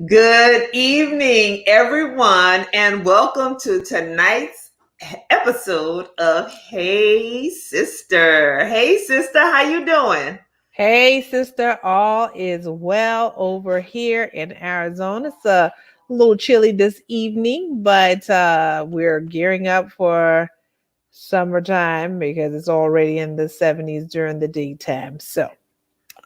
Good evening, everyone, and welcome to tonight's episode of Hey Sister. Hey Sister, how you doing? Hey, sister, all is well over here in Arizona. It's a little chilly this evening, but we're gearing up for summertime because it's already in the 70s during the daytime. So,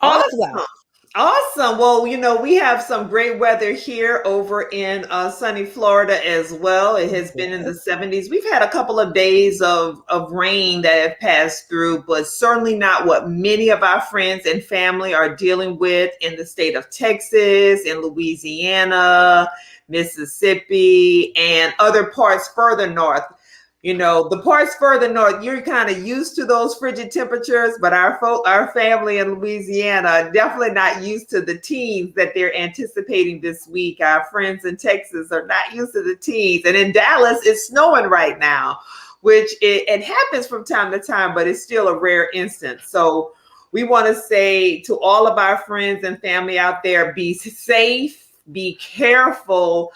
all is well. Awesome. Awesome. Well, we have some great weather here over in sunny Florida as well. It has been in the Yes. 70s. We've had a couple of days of rain that have passed through, but certainly not what many of our friends and family are dealing with in the state of Texas, in Louisiana, Mississippi, and other parts further north. The parts further north, you're kind of used to those frigid temperatures, but our family in Louisiana are definitely not used to the teens that they're anticipating this week. Our friends in Texas are not used to the teens. And in Dallas, it's snowing right now, which it happens from time to time, but it's still a rare instance. So we want to say to all of our friends and family out there, be safe, be careful.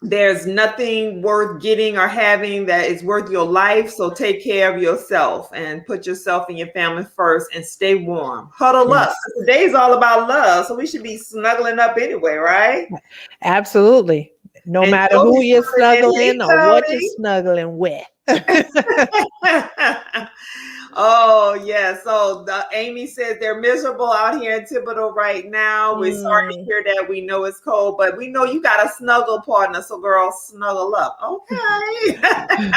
There's nothing worth getting or having that is worth your life. So take care of yourself and put yourself and your family first and stay warm. Huddle up. Yes. Today's all about love. So we should be snuggling up anyway, right? Absolutely. No And matter who Jody's you're coming in. Hey, snuggling or what you're snuggling with. Oh, yeah. So Amy says they're miserable out here in Thibodeau right now. We're sorry to hear that. We know it's cold, but we know you got a snuggle partner. So, girl, snuggle up. Okay.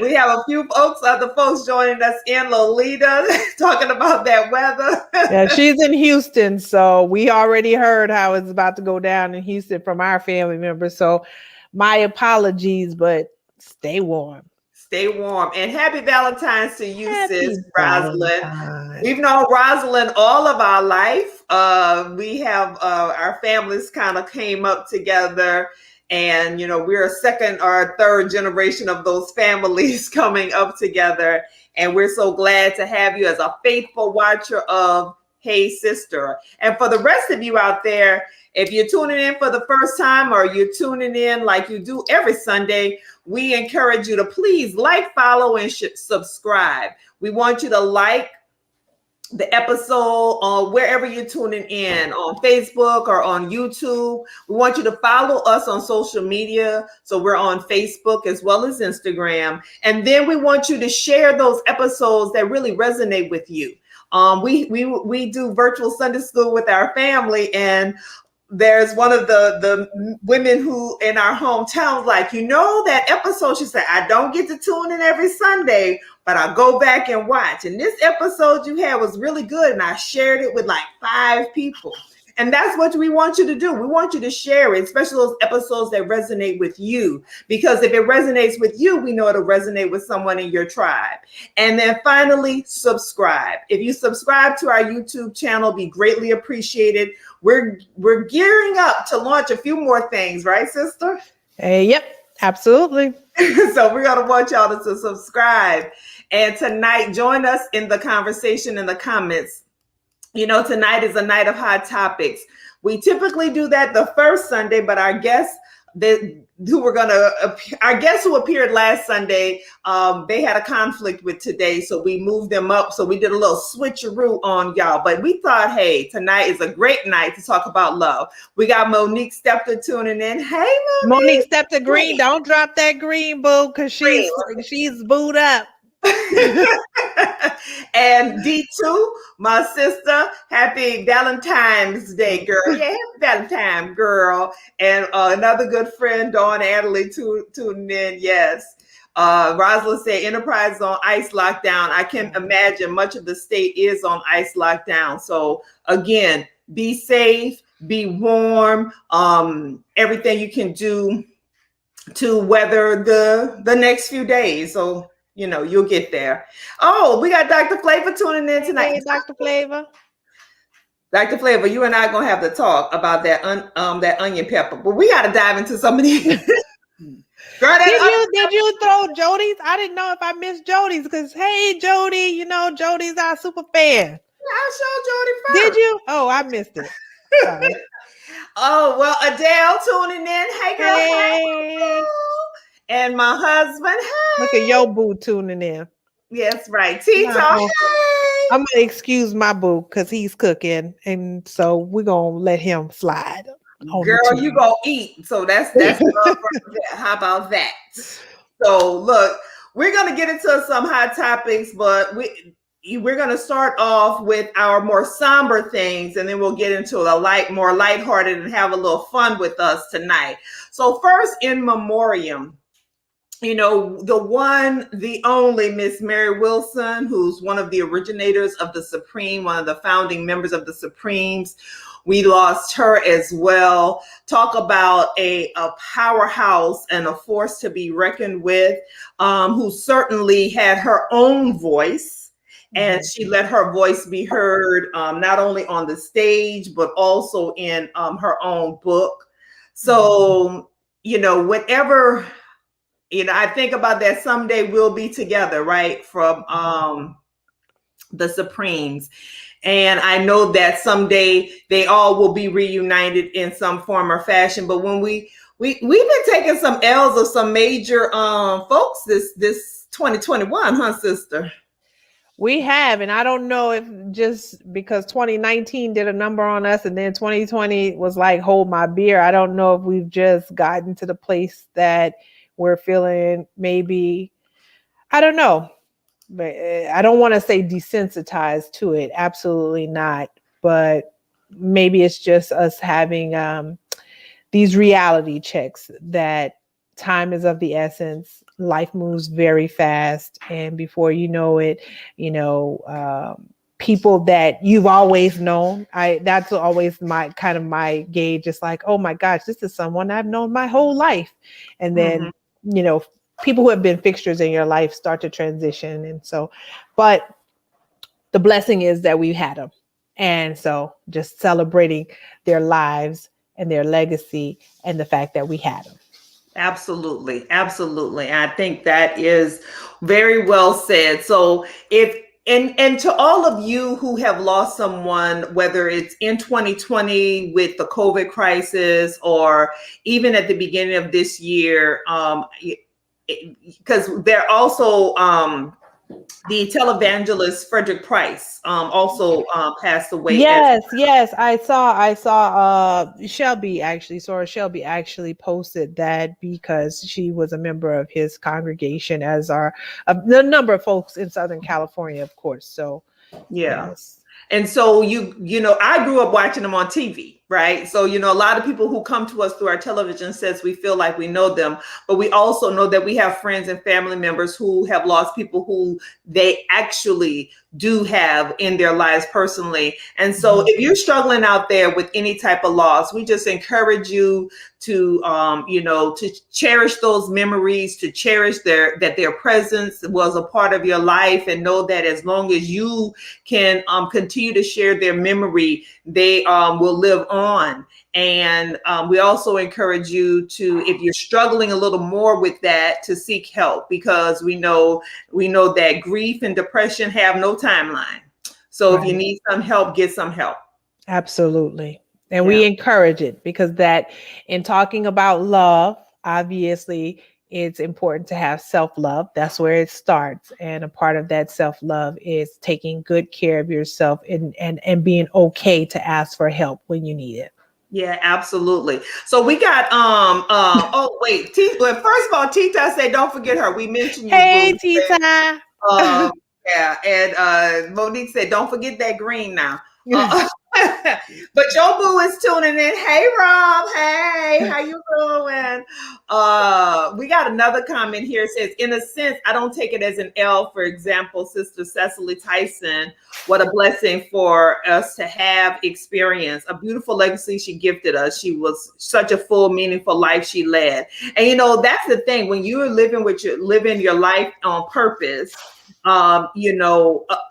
We have a few other folks joining us in Lolita talking about that weather. Yeah, she's in Houston, so we already heard how it's about to go down in Houston from our family members. So my apologies, but stay warm. Stay warm. And happy Valentine's to you, sis, Happy Rosalind. Valentine's. We've known Rosalind all of our life. We have our families kind of came up together. And, we're a second or third generation of those families coming up together. And we're so glad to have you as a faithful watcher of Hey Sister. And for the rest of you out there, if you're tuning in for the first time or you're tuning in like you do every Sunday, we encourage you to please like, follow, and subscribe. We want you to like the episode on wherever you're tuning in, on Facebook or on YouTube. We want you to follow us on social media. So we're on Facebook as well as Instagram. And then we want you to share those episodes that really resonate with you. We do virtual Sunday school with our family, and there's one of the women who in our hometown, like, that episode, she said, I don't get to tune in every Sunday, but I go back and watch. And this episode you had was really good. And I shared it with like 5 people. And that's what we want you to do. We want you to share it, especially those episodes that resonate with you. Because if it resonates with you, we know it'll resonate with someone in your tribe. And then finally, subscribe. If you subscribe to our YouTube channel, be greatly appreciated. We're gearing up to launch a few more things, right, sister? Yep, absolutely. So we're going to want y'all to subscribe. And tonight, join us in the conversation in the comments. Tonight is a night of hot topics. We typically do that the first Sunday, but our guests who appeared last Sunday, they had a conflict with today, so we moved them up. So we did a little switcheroo on y'all. But we thought, hey, tonight is a great night to talk about love. We got Monique Stepter tuning in. Hey, Monique Stepter Green, don't drop that green, boo, because she's booed up. And D2, my sister, happy Valentine's Day, girl. Yeah, happy Valentine's, girl. And another good friend, Dawn Adderley, tuning in. Yes. Rosalind said Enterprise is on ice lockdown. I can imagine much of the state is on ice lockdown. So again, be safe, be warm. Everything you can do to weather the next few days. So you'll get there. Oh, we got Dr. Flavor tuning in tonight. Hey, Dr. Flavor. Dr. Flavor, you and I are gonna have to talk about that onion pepper, but we got to dive into some of these. Girl, did you throw Jody's? I didn't know if I missed Jody's because hey, Jody, Jody's our super fan. I showed Jody first. Did you? Oh, I missed it. Sorry. Oh, well, Adele tuning in. Hey, girl. Hey. Hey, And my husband. look at Hey. your boo tuning in. Yes, right. Tito. No, Hey. I'm gonna excuse my boo because he's cooking, and so we're gonna let him slide on the Girl, you tune. gonna eat. So that's love right there. How about that? So look, we're gonna get into some hot topics, but we're gonna start off with our more somber things, and then we'll get into a more lighthearted, and have a little fun with us tonight. So first, in memoriam, the one, the only Miss Mary Wilson, who's one of the originators of the Supreme, one of the founding members of the Supremes. We lost her as well. Talk about a powerhouse and a force to be reckoned with, who certainly had her own voice. And she let her voice be heard, not only on the stage, but also in her own book. So, whatever, I think about that, someday we'll be together, right? From the Supremes. And I know that someday they all will be reunited in some form or fashion. But when we've been taking some L's of some major folks this 2021, huh, sister? We have, and I don't know if just because 2019 did a number on us and then 2020 was like, hold my beer. I don't know if we've just gotten to the place that we're feeling maybe, I don't know, but I don't want to say desensitized to it. Absolutely not. But maybe it's just us having these reality checks that time is of the essence. Life moves very fast. And before you know it, people that you've always known, that's always my gauge. It's like, oh my gosh, this is someone I've known my whole life. And Mm-hmm. then, people who have been fixtures in your life start to transition. And so, but the blessing is that we've had them. And so just celebrating their lives and their legacy and the fact that we had them. Absolutely. Absolutely. I think that is very well said. So if and to all of you who have lost someone, whether it's in 2020 with the COVID crisis, or even at the beginning of this year, because they're also the televangelist Frederick Price also passed away as. Yes, I saw Shelby actually, Sora Shelby actually posted that because she was a member of his congregation, as are the number of folks in Southern California, of course. So Yeah. yes. And so I grew up watching them on TV, right? So, a lot of people who come to us through our television sets, we feel like we know them, but we also know that we have friends and family members who have lost people who they actually do have in their lives personally. And so if you're struggling out there with any type of loss, we just encourage you to to cherish those memories, to cherish their presence was a part of your life, and know that as long as you can continue to share their memory, they will live on. And we also encourage you to, if you're struggling a little more with that, to seek help, because we know that grief and depression have no timeline. So if you need some help, get some help. Absolutely. And Yeah. we encourage it because that in talking about love, obviously it's important to have self-love. That's where it starts. And a part of that self-love is taking good care of yourself and being okay to ask for help when you need it. Yeah, absolutely. So we got oh wait, well, first of all, Tita said don't forget her. We mentioned you, Hey, boo. Tita. Um, yeah, and Monique said, "Don't forget that green now." Uh, but Joe Boo is tuning in. Hey, Rob. Hey, how you doing? We got another comment here. It says, "In a sense, I don't take it as an L. For example, Sister Cecily Tyson. What a blessing for us to have experience. A beautiful legacy she gifted us. She was such a full, meaningful life she led. And that's the thing. When you are living your life on purpose." A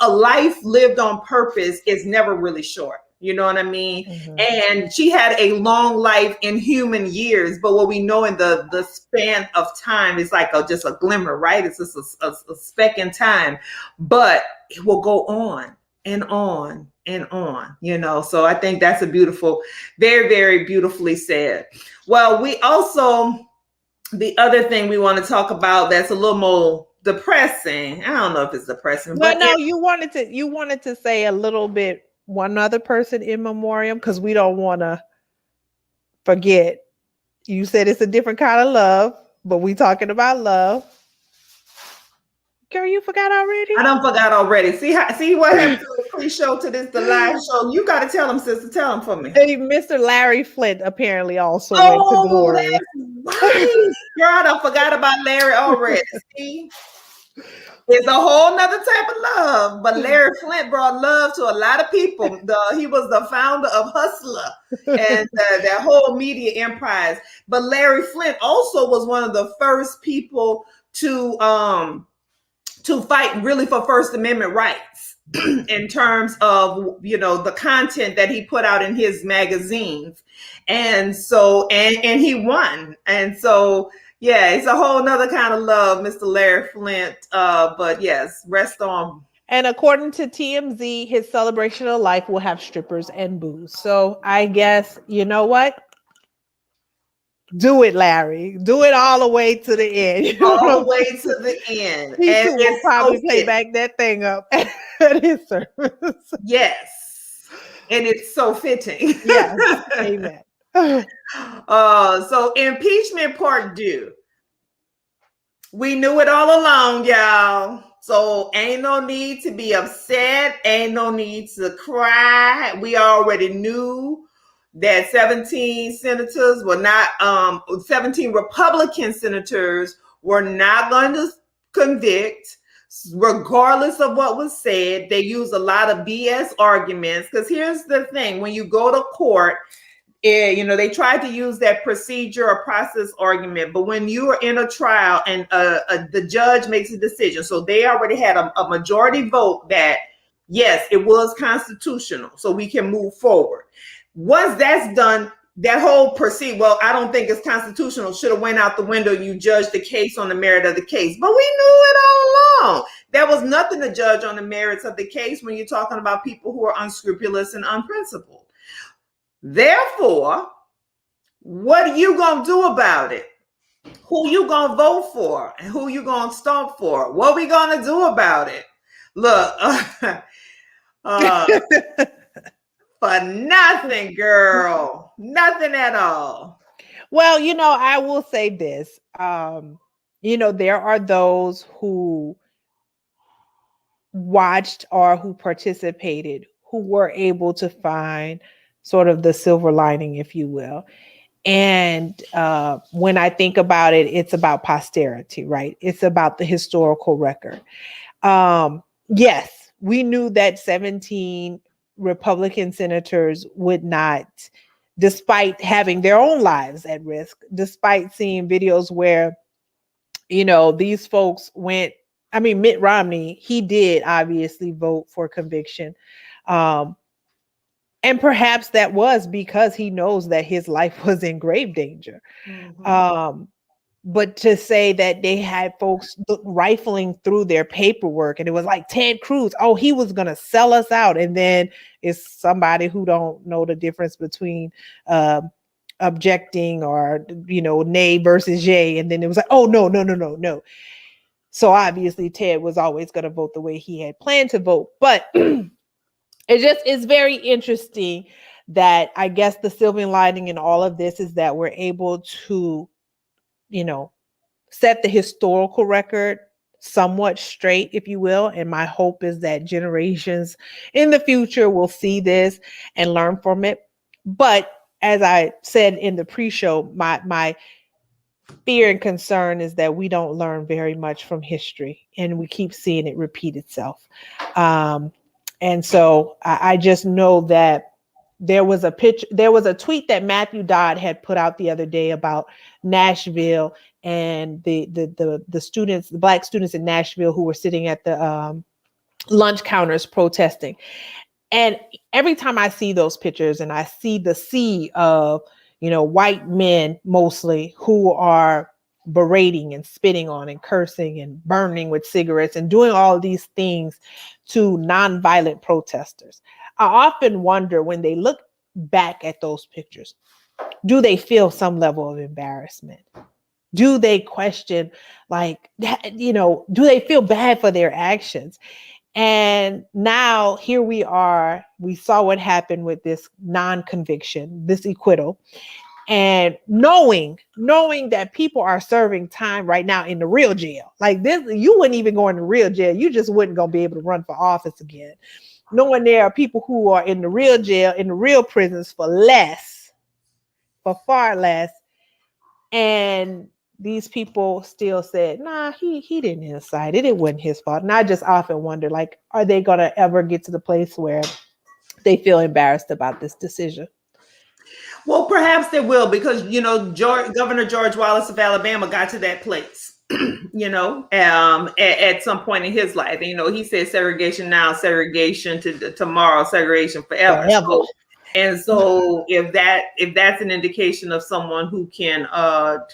life lived on purpose is never really short. You know what I mean? And she had a long life in human years, but what we know in the span of time is like just a glimmer, right? It's just a speck in time, but it will go on and on and on, you know. So I think that's a beautiful, very, very beautifully said. Well, we also, the other thing we want to talk about that's a little more depressing. I don't know if it's depressing, Well, but no, you wanted to say a little bit one other person in memoriam because we don't want to forget. You said it's a different kind of love, but we talking about love. Girl, you forgot already? I done forgot already. See what happened to the pre-show to this, the live show. You got to tell them, sister. Tell them for me. Hey, Mr. Larry Flint apparently also went to Oh, glory. that's right. Girl, I done forgot about Larry already. See? It's a whole nother type of love. But Larry Flint brought love to a lot of people. He was the founder of Hustler and that whole media empire. But Larry Flint also was one of the first people to fight really for First Amendment rights in terms of, you know, the content that he put out in his magazines. And so, and he won. And so, yeah, it's a whole nother kind of love, Mr. Larry Flint. But yes, rest on. And according to TMZ, his celebration of life will have strippers and booze. So I guess, you know what? Do it, Larry. Do it all the way to the end. You know All what the I'm way saying? to the end. He And too will it's so probably play fit. back that thing up at his service. Yes. And it's so fitting. Yes. Amen. So impeachment part due. We knew it all along, y'all. So ain't no need to be upset. Ain't no need to cry. We already knew that 17 senators were not, 17 Republican senators were not going to convict, regardless of what was said. They used a lot of BS arguments. Because here's the thing, when you go to court, you know, they tried to use that procedure or process argument, but when you are in a trial and the judge makes a decision, so they already had a majority vote that yes, it was constitutional, so we can move forward. Once that's done, that whole proceed, well, I don't think it's constitutional, should have went out the window. You judge the case on the merit of the case, but we knew it all along. There was nothing to judge on the merits of the case when you're talking about people who are unscrupulous and unprincipled. Therefore, what are you going to do about it? Who you going to vote for and who you going to stomp for? What we going to do about it? Look, for nothing, girl. Nothing at all. Well, I will say this. There are those who watched or who participated who were able to find sort of the silver lining, if you will. And when I think about it, it's about posterity, right? It's about the historical record. Yes, we knew that 17 Republican senators would not, despite having their own lives at risk, despite seeing videos where, these folks went. I mean, Mitt Romney, he did obviously vote for conviction. And perhaps that was because he knows that his life was in grave danger. Mm-hmm. But to say that they had folks rifling through their paperwork and it was like Ted Cruz, oh, he was going to sell us out. And then it's somebody who don't know the difference between objecting or, nay versus yay. And then it was like, oh, no. So obviously Ted was always going to vote the way he had planned to vote. But it just is very interesting that I guess the silver lining in all of this is that we're able to, set the historical record somewhat straight, if you will. And my hope is that generations in the future will see this and learn from it. But as I said in the pre-show, my fear and concern is that we don't learn very much from history and we keep seeing it repeat itself. And so I just know that there was a tweet that Matthew Dodd had put out the other day about Nashville and the students, the Black students in Nashville who were sitting at the lunch counters protesting. And every time I see those pictures and I see the sea of, white men mostly who are berating and spitting on and cursing and burning with cigarettes and doing all these things to nonviolent protesters. I often wonder when they look back at those pictures, do they feel some level of embarrassment? Do they question, like, do they feel bad for their actions? And now here we are. We saw what happened with this non-conviction, this acquittal, and knowing that people are serving time right now in the real jail. Like this, you wouldn't even go in the real jail. You just wouldn't gonna be able to run for office again. Knowing there are people who are in the real jail, in the real prisons for less, for far less, and these people still said, nah, he didn't incite it. It wasn't his fault. And I just often wonder, like, are they going to ever get to the place where they feel embarrassed about this decision? Well, perhaps they will, because Governor George Wallace of Alabama got to that place. At some point in his life, he said segregation now, segregation to tomorrow, segregation forever. Forever. So if that's an indication of someone who can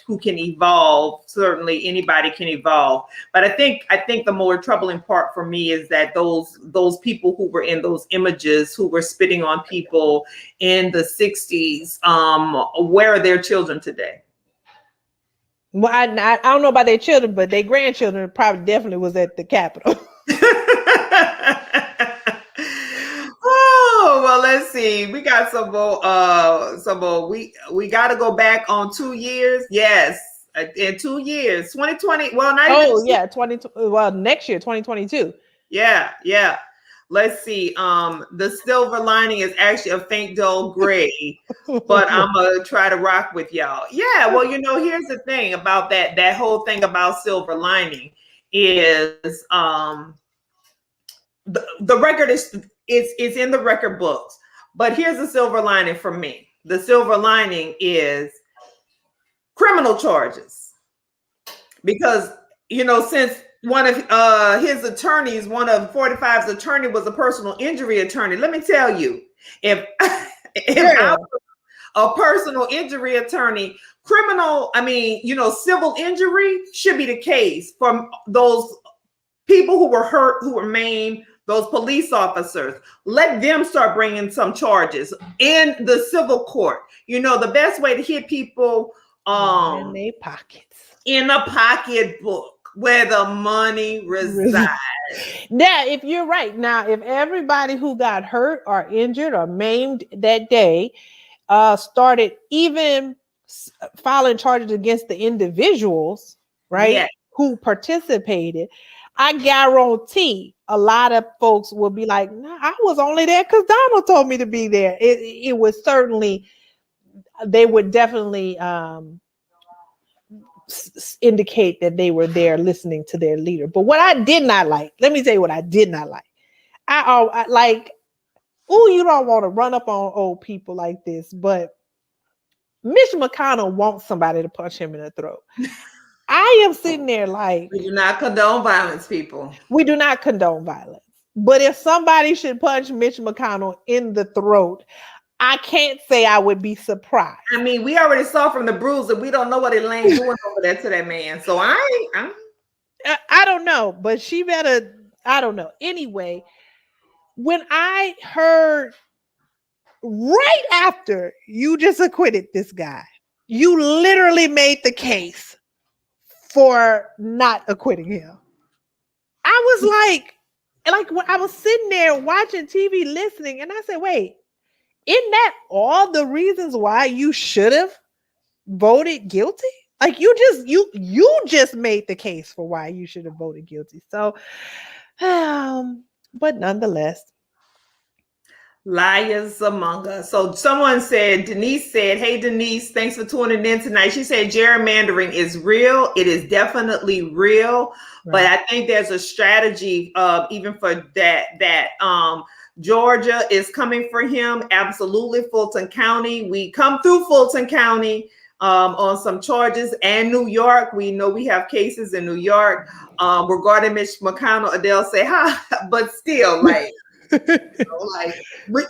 evolve, certainly anybody can evolve. But I think the more troubling part for me is that those people who were in those images, who were spitting on people in the 60s, where are their children today? Well, I don't know about their children, but their grandchildren probably definitely was at the Capitol. Oh, well, let's see. We got some more. We got to go back on 2 years. Yes, in 2 years, 2020. Well, not even. Oh yeah, next year, 2022. Yeah. Let's see. The silver lining is actually a faint dull gray, but I'm gonna try to rock with y'all. Yeah. Well, here's the thing about that whole thing about silver lining is the record is in the record books. But here's the silver lining for me. The silver lining is criminal charges, because since one of his attorneys, one of 45's attorney, was a personal injury attorney. Let me tell you, if I was a personal injury attorney, civil injury should be the case for those people who were hurt, who were maimed, those police officers. Let them start bringing some charges in the civil court. The best way to hit people in their pockets, in a pocketbook where the money resides. Now, if you're right, now if everybody who got hurt or injured or maimed that day started even filing charges against the individuals, right, Yeah, who participated, I guarantee a lot of folks will be like, nah, I was only there because Donald told me to be there. It was certainly, they would definitely indicate that they were there listening to their leader. But what I did not like, let me tell you what I did not like. I like, you don't want to run up on old people like this, but Mitch McConnell wants somebody to punch him in the throat. I am sitting there like, we do not condone violence, people. We do not condone violence. But if somebody should punch Mitch McConnell in the throat, I can't say I would be surprised. I mean, we already saw from the bruise that we don't know what Elaine doing over there to that man. So I don't know, but she better, I don't know. Anyway, when I heard right after you just acquitted this guy, you literally made the case for not acquitting him. I was like when I was sitting there watching TV, listening, and I said, wait, isn't that all the reasons why you should have voted guilty? Like you just made the case for why you should have voted guilty. So, but nonetheless, liars among us. So Denise said, hey, Denise, thanks for tuning in tonight. She said gerrymandering is real. It is definitely real. Right. But I think there's a strategy even for that Georgia is coming for him. Absolutely. Fulton County. We come through Fulton County on some charges, and New York. We know we have cases in New York regarding Mitch McConnell. Adele say, but still, like, like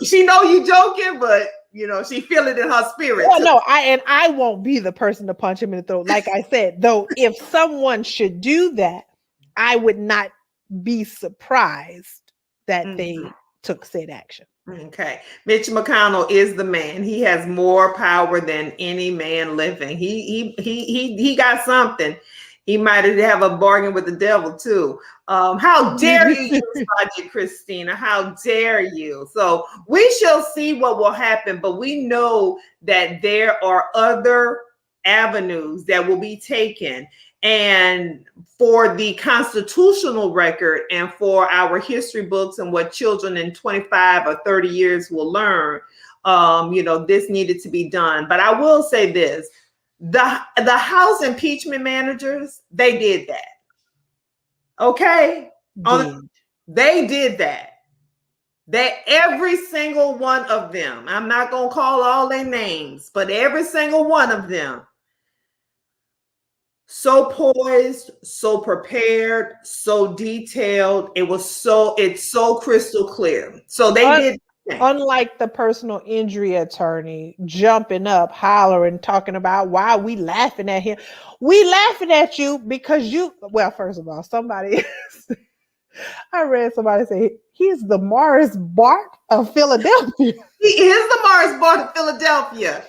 she know you joking, but she feel it in her spirit Well, too. no, I won't be the person to punch him in the throat. Like I said, though, if someone should do that, I would not be surprised that Mhm. they took said action. Okay. Mitch McConnell is the man. He has more power than any man living. He got something. He might have a bargain with the devil too. How dare you use logic, Christina? How dare you? So we shall see what will happen, but we know that there are other avenues that will be taken. And for the constitutional record and for our history books and what children in 25 or 30 years will learn, this needed to be done. But I will say this, the House impeachment managers, they did that. Okay? They did that. That every single one of them, I'm not going to call all their names, but every single one of them, so poised, so prepared, so detailed. It's so crystal clear. So they did. Unlike the personal injury attorney jumping up, hollering, talking about why we laughing at him. We laughing at you because well, first of all, I read somebody say he's the Morris Bart of Philadelphia. He is the Morris Bart of Philadelphia.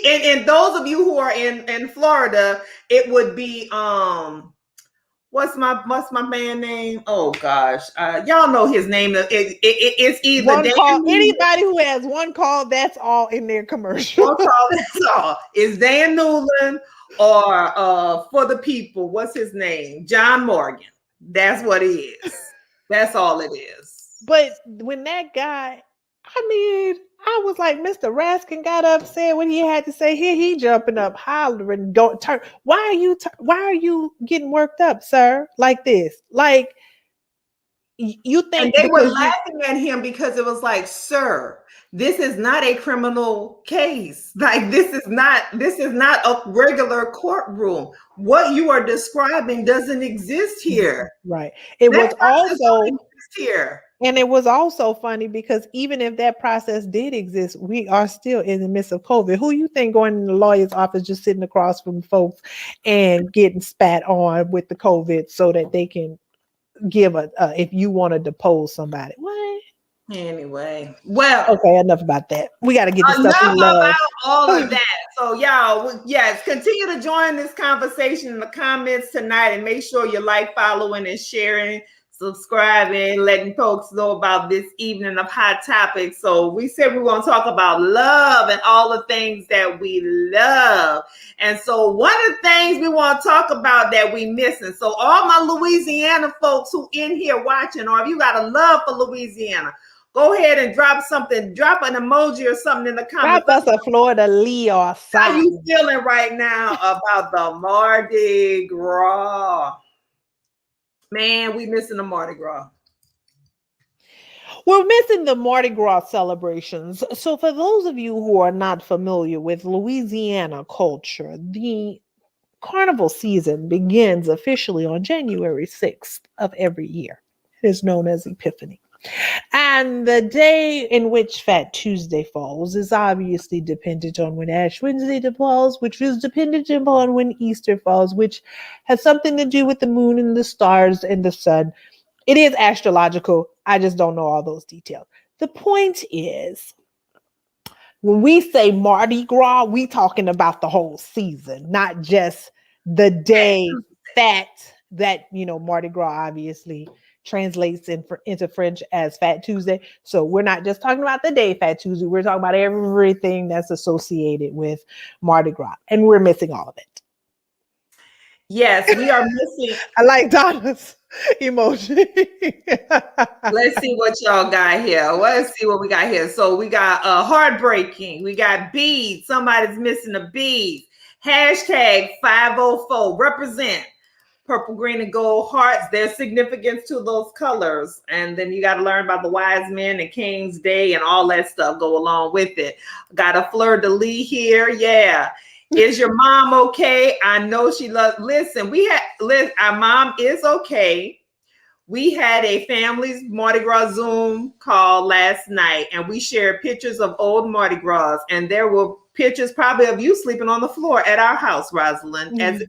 And those of you who are in Florida, it would be what's my man name? Oh gosh, y'all know his name. It's either one call. Anybody who has one call, that's all in their commercial. One call, that's all. It's Dan Newland or For the People. What's his name? John Morgan. That's what he is. That's all it is. But when that guy, I was like, Mr. Raskin got upset when he had to say, here he jumping up, hollering, turn. Why are you getting worked up, sir? Like this? Like you think? And they were laughing at him because it was like, sir, this is not a criminal case. Like this is not a regular courtroom. What you are describing doesn't exist here. Right. It was also here. And it was also funny because even if that process did exist, we are still in the midst of COVID. Who you think going in the lawyer's office, just sitting across from folks and getting spat on with the COVID so that they can give if you want to depose somebody? What? Anyway, well, okay, enough about that. We got to get the stuff we love. About all of that. So y'all, yes, continue to join this conversation in the comments tonight, and make sure you like, following, and sharing, subscribing, letting folks know about this evening of hot topics. So we said we want to talk about love and all the things that we love. And so one of the things we want to talk about that we missing. So all my Louisiana folks who in here watching, or if you got a love for Louisiana, go ahead and drop something. Drop an emoji or something in the comments. Drop us a Florida Lee or something. How you feeling right now about the Mardi Gras? Man, we missing the Mardi Gras. We're missing the Mardi Gras celebrations. So for those of you who are not familiar with Louisiana culture, the carnival season begins officially on January 6th of every year. It is known as Epiphany. And the day in which Fat Tuesday falls is obviously dependent on when Ash Wednesday falls, which is dependent upon when Easter falls, which has something to do with the moon and the stars and the sun. It is astrological. I just don't know all those details. The point is, when we say Mardi Gras, we talking about the whole season, not just the day that Mardi Gras obviously translates into French as Fat Tuesday. So we're not just talking about the day Fat Tuesday. We're talking about everything that's associated with Mardi Gras. And we're missing all of it. Yes, we are missing. I like Donna's emoji. Let's see what y'all got here. Let's see what we got here. So we got heartbreaking. We got beads. Somebody's missing a bead. Hashtag 504. Represent. Purple, green, and gold hearts. There's significance to those colors. And then you got to learn about the wise men and King's Day and all that stuff go along with it. Got a fleur-de-lis here. Yeah. Is your mom okay? I know she loves. Listen, our mom is okay. We had a family's Mardi Gras Zoom call last night, and we shared pictures of old Mardi Gras, and there were pictures probably of you sleeping on the floor at our house, Rosalind, as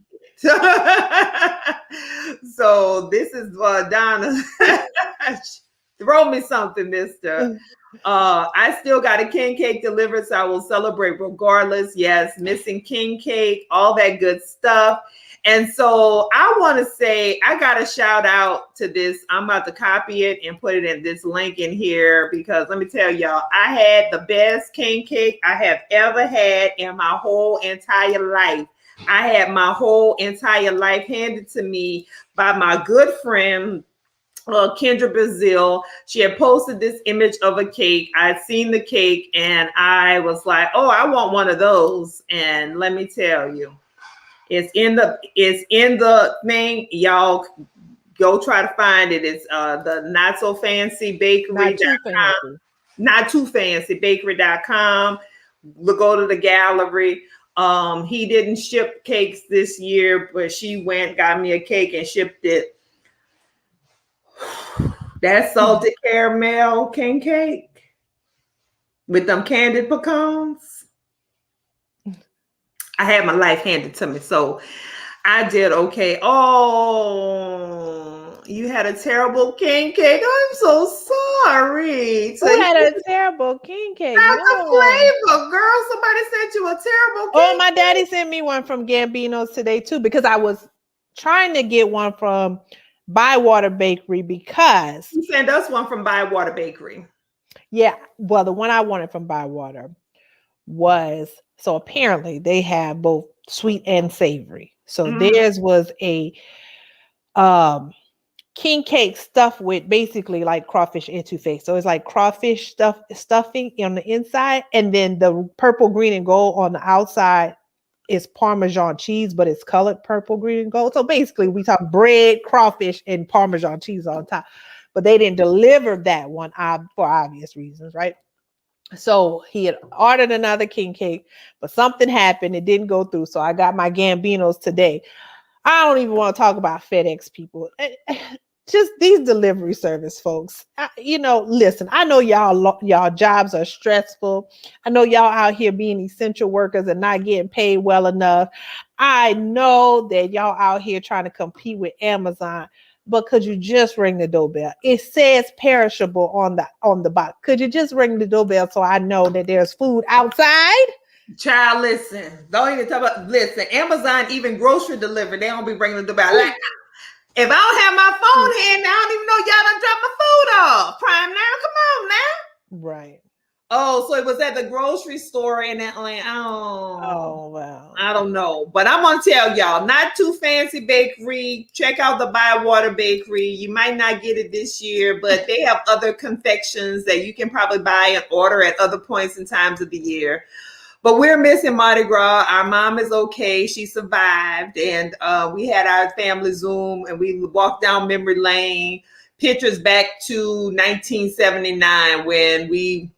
so this is Donna. Throw me something, mister. I still got a king cake delivered, so I will celebrate regardless. Yes, missing king cake, all that good stuff. And so I want to say I got a shout out to this. I'm about to copy it and put it in this link in here because let me tell y'all, I had the best king cake I have ever had in my whole entire life. I had my whole entire life handed to me by my good friend Kendra Brazil. She had posted this image of a cake. I'd seen the cake and I was like, oh, I want one of those. And let me tell you, it's in the thing. Y'all go try to find it. It's the not so fancy bakery. Not too fancy bakery.com. Go to the gallery. He didn't ship cakes this year, but she went, got me a cake and shipped it. That salted caramel king cake with them candied pecans. I had my life handed to me, so I did okay. Oh, you had a terrible king cake. I'm so sorry. Who had a terrible king cake? That's the flavor, girl. Somebody sent you a terrible king Oh, my daddy sent me one from Gambino's today too, because I was trying to get one from Bywater Bakery because he sent us one from Bywater Bakery. Yeah, well, the one I wanted from Bywater was, so apparently they have both sweet and savory. So theirs was a king cake stuffed with basically like crawfish etouffee. So it's like crawfish stuffing on the inside, and then the purple, green, and gold on the outside is Parmesan cheese, but it's colored purple, green, and gold. So basically we talk bread, crawfish, and Parmesan cheese on top. But they didn't deliver that one for obvious reasons, right? So he had ordered another king cake, but something happened. It didn't go through. So I got my Gambino's today. I don't even want to talk about FedEx people. Just these delivery service folks. Listen, I know y'all jobs are stressful. I know y'all out here being essential workers and not getting paid well enough. I know that y'all out here trying to compete with Amazon. But could you just ring the doorbell? It says perishable on the box. Could you just ring the doorbell so I know that there's food outside? Child, listen. Don't even talk about. Listen, Amazon even grocery delivery. They don't be bringing the doorbell. Like, if I don't have my phone hand, I don't even know y'all done dropped my food off. Prime now, come on now. Right. Oh, so it was at the grocery store in Atlanta. Oh, wow. I don't know. But I'm going to tell y'all, not too fancy bakery. Check out the Bywater Bakery. You might not get it this year, but they have other confections that you can probably buy and order at other points and times of the year. But we're missing Mardi Gras. Our mom is okay. She survived. And we had our family Zoom and we walked down memory lane. Pictures back to 1979 when we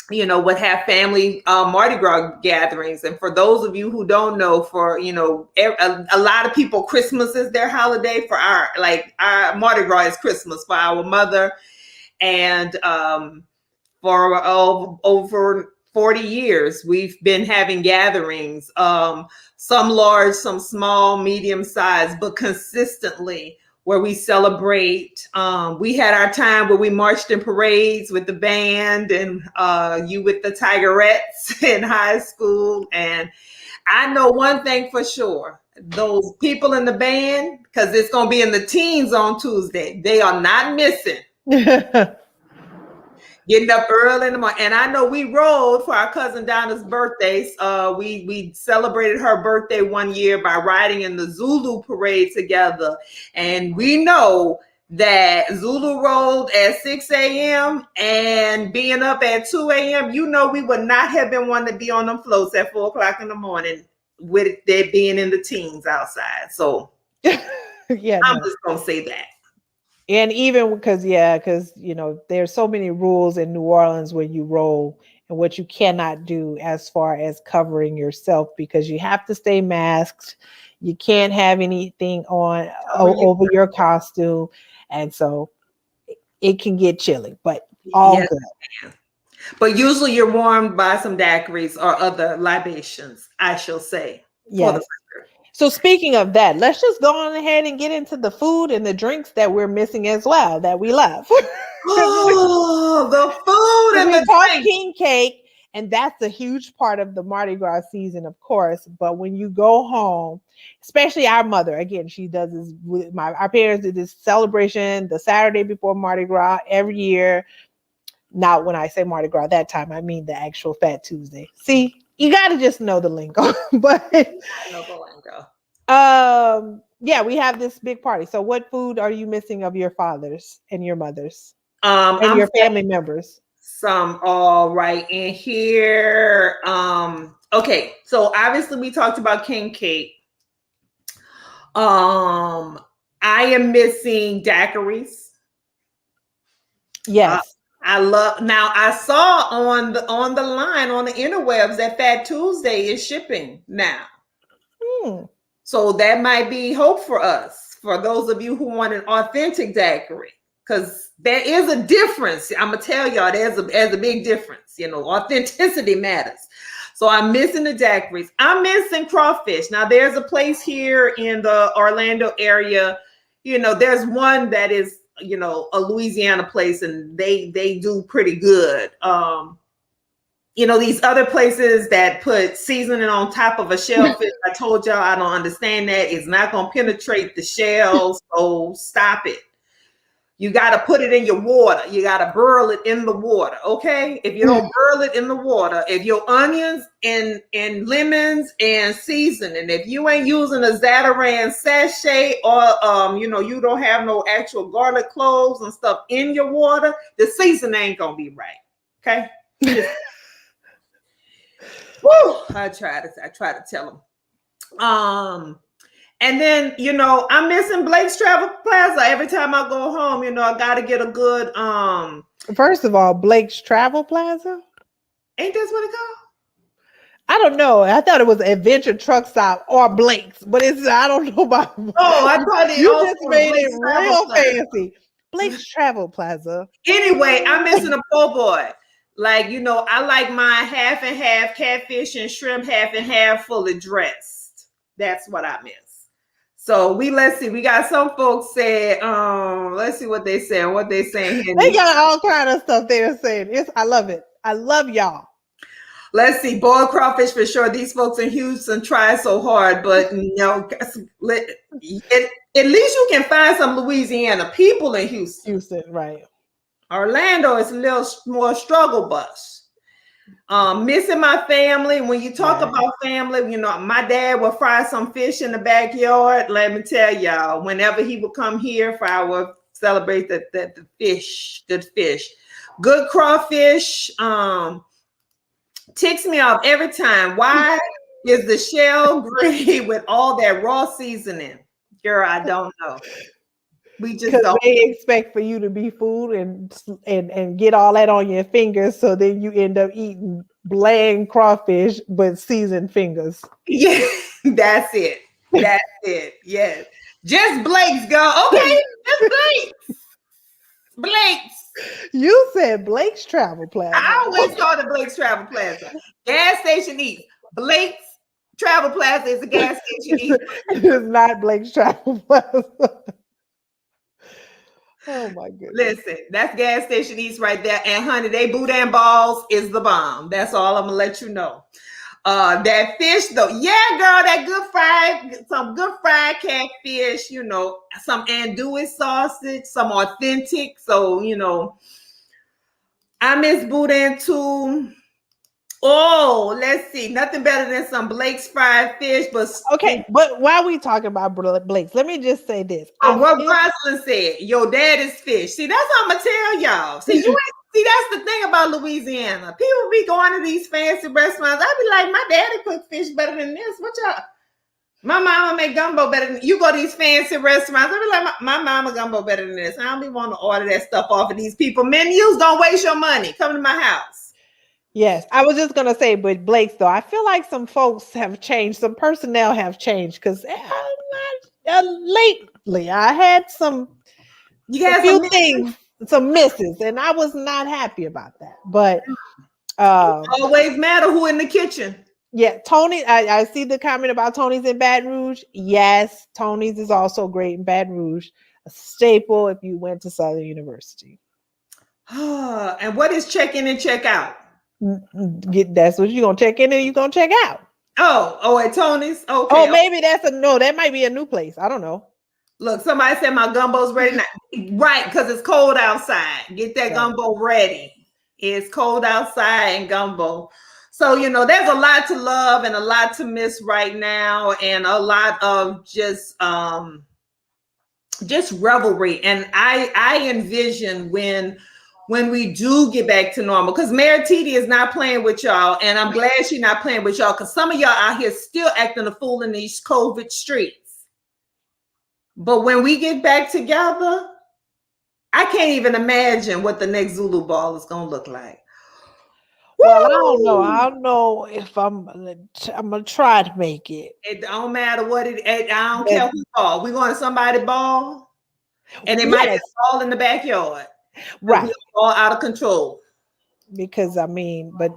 would have family Mardi Gras gatherings. And for those of you who don't know, a lot of people, Christmas is their holiday. For our Mardi Gras is Christmas for our mother. And for over 40 years, we've been having gatherings, some large, some small, medium sized, but consistently where we celebrate. We had our time where we marched in parades with the band and you with the Tigerettes in high school. And I know one thing for sure, those people in the band, because it's going to be in the teens on Tuesday, they are not missing. Getting up early in the morning. And I know we rode for our cousin Donna's birthdays. We celebrated her birthday one year by riding in the Zulu parade together. And we know that Zulu rode at 6 a.m. and being up at 2 a.m., we would not have been one to be on them floats at 4 o'clock in the morning with it being in the teens outside. So yeah, I'm just going to say that. And even because there's so many rules in New Orleans when you roll and what you cannot do as far as covering yourself, because you have to stay masked. You can't have anything on over your costume. And so it can get chilly, but all Yes, good. but usually you're warmed by some daiquiris or other libations, I shall say, for the Yes. So speaking of that, let's just go on ahead and get into the food and the drinks that we're missing as well, that we love. Oh, the food and We the talk drink. king cake, and that's a huge part of the Mardi Gras season, of course. But when you go home, especially our mother, again, she does this with our parents did this celebration the Saturday before Mardi Gras every year. Not when I say Mardi Gras that time, I mean the actual Fat Tuesday. See, you got to just know the lingo. But I know the lingo. yeah, we have this big party. So what food are you missing of your father's and your mother's and I'm your family members? some all right in here. Okay, so obviously we talked about king cake. I am missing daiquiris. Yes. I love. Now I saw on the line on the interwebs that Fat Tuesday is shipping now. So that might be hope for us, for those of you who want an authentic daiquiri, because there is a difference. I'm gonna tell y'all, there's a big difference. You know, authenticity matters. So I'm missing the daiquiris. I'm missing crawfish. Now there's a place here in the Orlando area. You know, there's one that is, you know, a Louisiana place, and they do pretty good. You know, these other places that put seasoning on top of a shellfish, I told y'all I don't understand that. It's not going to penetrate the shell, so stop it. You got to put it in your water. You got to burl it in the water, okay? If you don't burl it in the water, if your onions and lemons and seasoning, if you ain't using a Zatarain sachet or, you know, you don't have no actual garlic cloves and stuff in your water, the seasoning ain't going to be right, okay? Woo, I try to tell them. And then, you know, I'm missing Blake's Travel Plaza. Every time I go home, you know, I gotta get a good First of all, Blake's Travel Plaza. Ain't this what it called? I don't know. I thought it was Adventure Truck Stop or Blake's, but it's I don't know about. Oh, I thought it you also just made Blake's it Travel real Plaza. fancy. Blake's Travel Plaza. Anyway, I'm missing a po' boy. Like, you know, I like mine half and half, catfish and shrimp, half and half, fully dressed. That's what I miss. So let's see. We got some folks say, let's see what they say. What they saying here. They got all kind of stuff they're saying. I love it. I love y'all. Let's see, boiled crawfish for sure. These folks in Houston try so hard, but you know, at least you can find some Louisiana people in Houston. Houston, right? Orlando is a little more struggle bus. Missing my family. When you talk about family, you know, my dad would fry some fish in the backyard. Let me tell y'all, whenever he would come here for our celebrate the fish, good fish, good crawfish. Ticks me off every time. Why is the shell gray with all that raw seasoning? Girl, I don't know. We just don't. They expect for you to be food and get all that on your fingers, so then you end up eating bland crawfish but seasoned fingers. Yeah, that's it. That's it. Yes. Just Blake's, girl. Okay, just Blake's. Blake's. You said Blake's Travel Plaza. I always call it Blake's Travel Plaza. Gas station eats. Blake's Travel Plaza is a gas station eats. It is not Blake's Travel Plaza. Oh my goodness. Listen, that's gas station eats right there. And honey, they boudin balls is the bomb. That's all I'm gonna let you know. That fish though, yeah, girl, some good fried catfish, you know, some andouille sausage, some authentic. So, you know, I miss boudin too. Oh, let's see. Nothing better than some Blake's fried fish. But okay, but while we talking about Blake's, let me just say this. What Rosalind said, your dad is fish. See, that's what I'm gonna tell y'all. See, that's the thing about Louisiana. People be going to these fancy restaurants. I be like, my daddy cook fish better than this. What y'all? My mama make gumbo better than you. Go to these fancy restaurants. I be like, my mama gumbo better than this. I don't be want to order that stuff off of these people. Menus, don't waste your money. Come to my house. Yes, I was just gonna say, but Blake's though, I feel like some folks have changed, some personnel have changed because lately I had You a guys few some misses? things, some misses, and I was not happy about that. But um, Always matter who in the kitchen. yeah, Tony, I see the comment about Tony's in Baton Rouge. Yes, Tony's is also great in Baton Rouge, a staple if you went to Southern University. And what is check in and check out? That's what you're gonna check in and you're gonna check out. Oh, at Tony's. Oh, Okay. maybe that's a no. That might be a new place. I don't know. Look, somebody said my gumbo's ready now. Right, because it's cold outside. Get that Right. gumbo ready. It's cold outside and gumbo. So, there's a lot to love and a lot to miss right now, and a lot of just revelry. And I envision when we do get back to normal, because Mayor TD is not playing with y'all, and I'm glad she's not playing with y'all, because some of y'all out here still acting a fool in these COVID streets. But when we get back together, I can't even imagine what the next Zulu ball is going to look like. Well, I don't know. Woo! I don't know if I'm gonna try to make it. It don't matter what I don't But care who ball. We're going to somebody ball, and it might be yes, a ball in the backyard. But we right. all out of control. Because I mean, but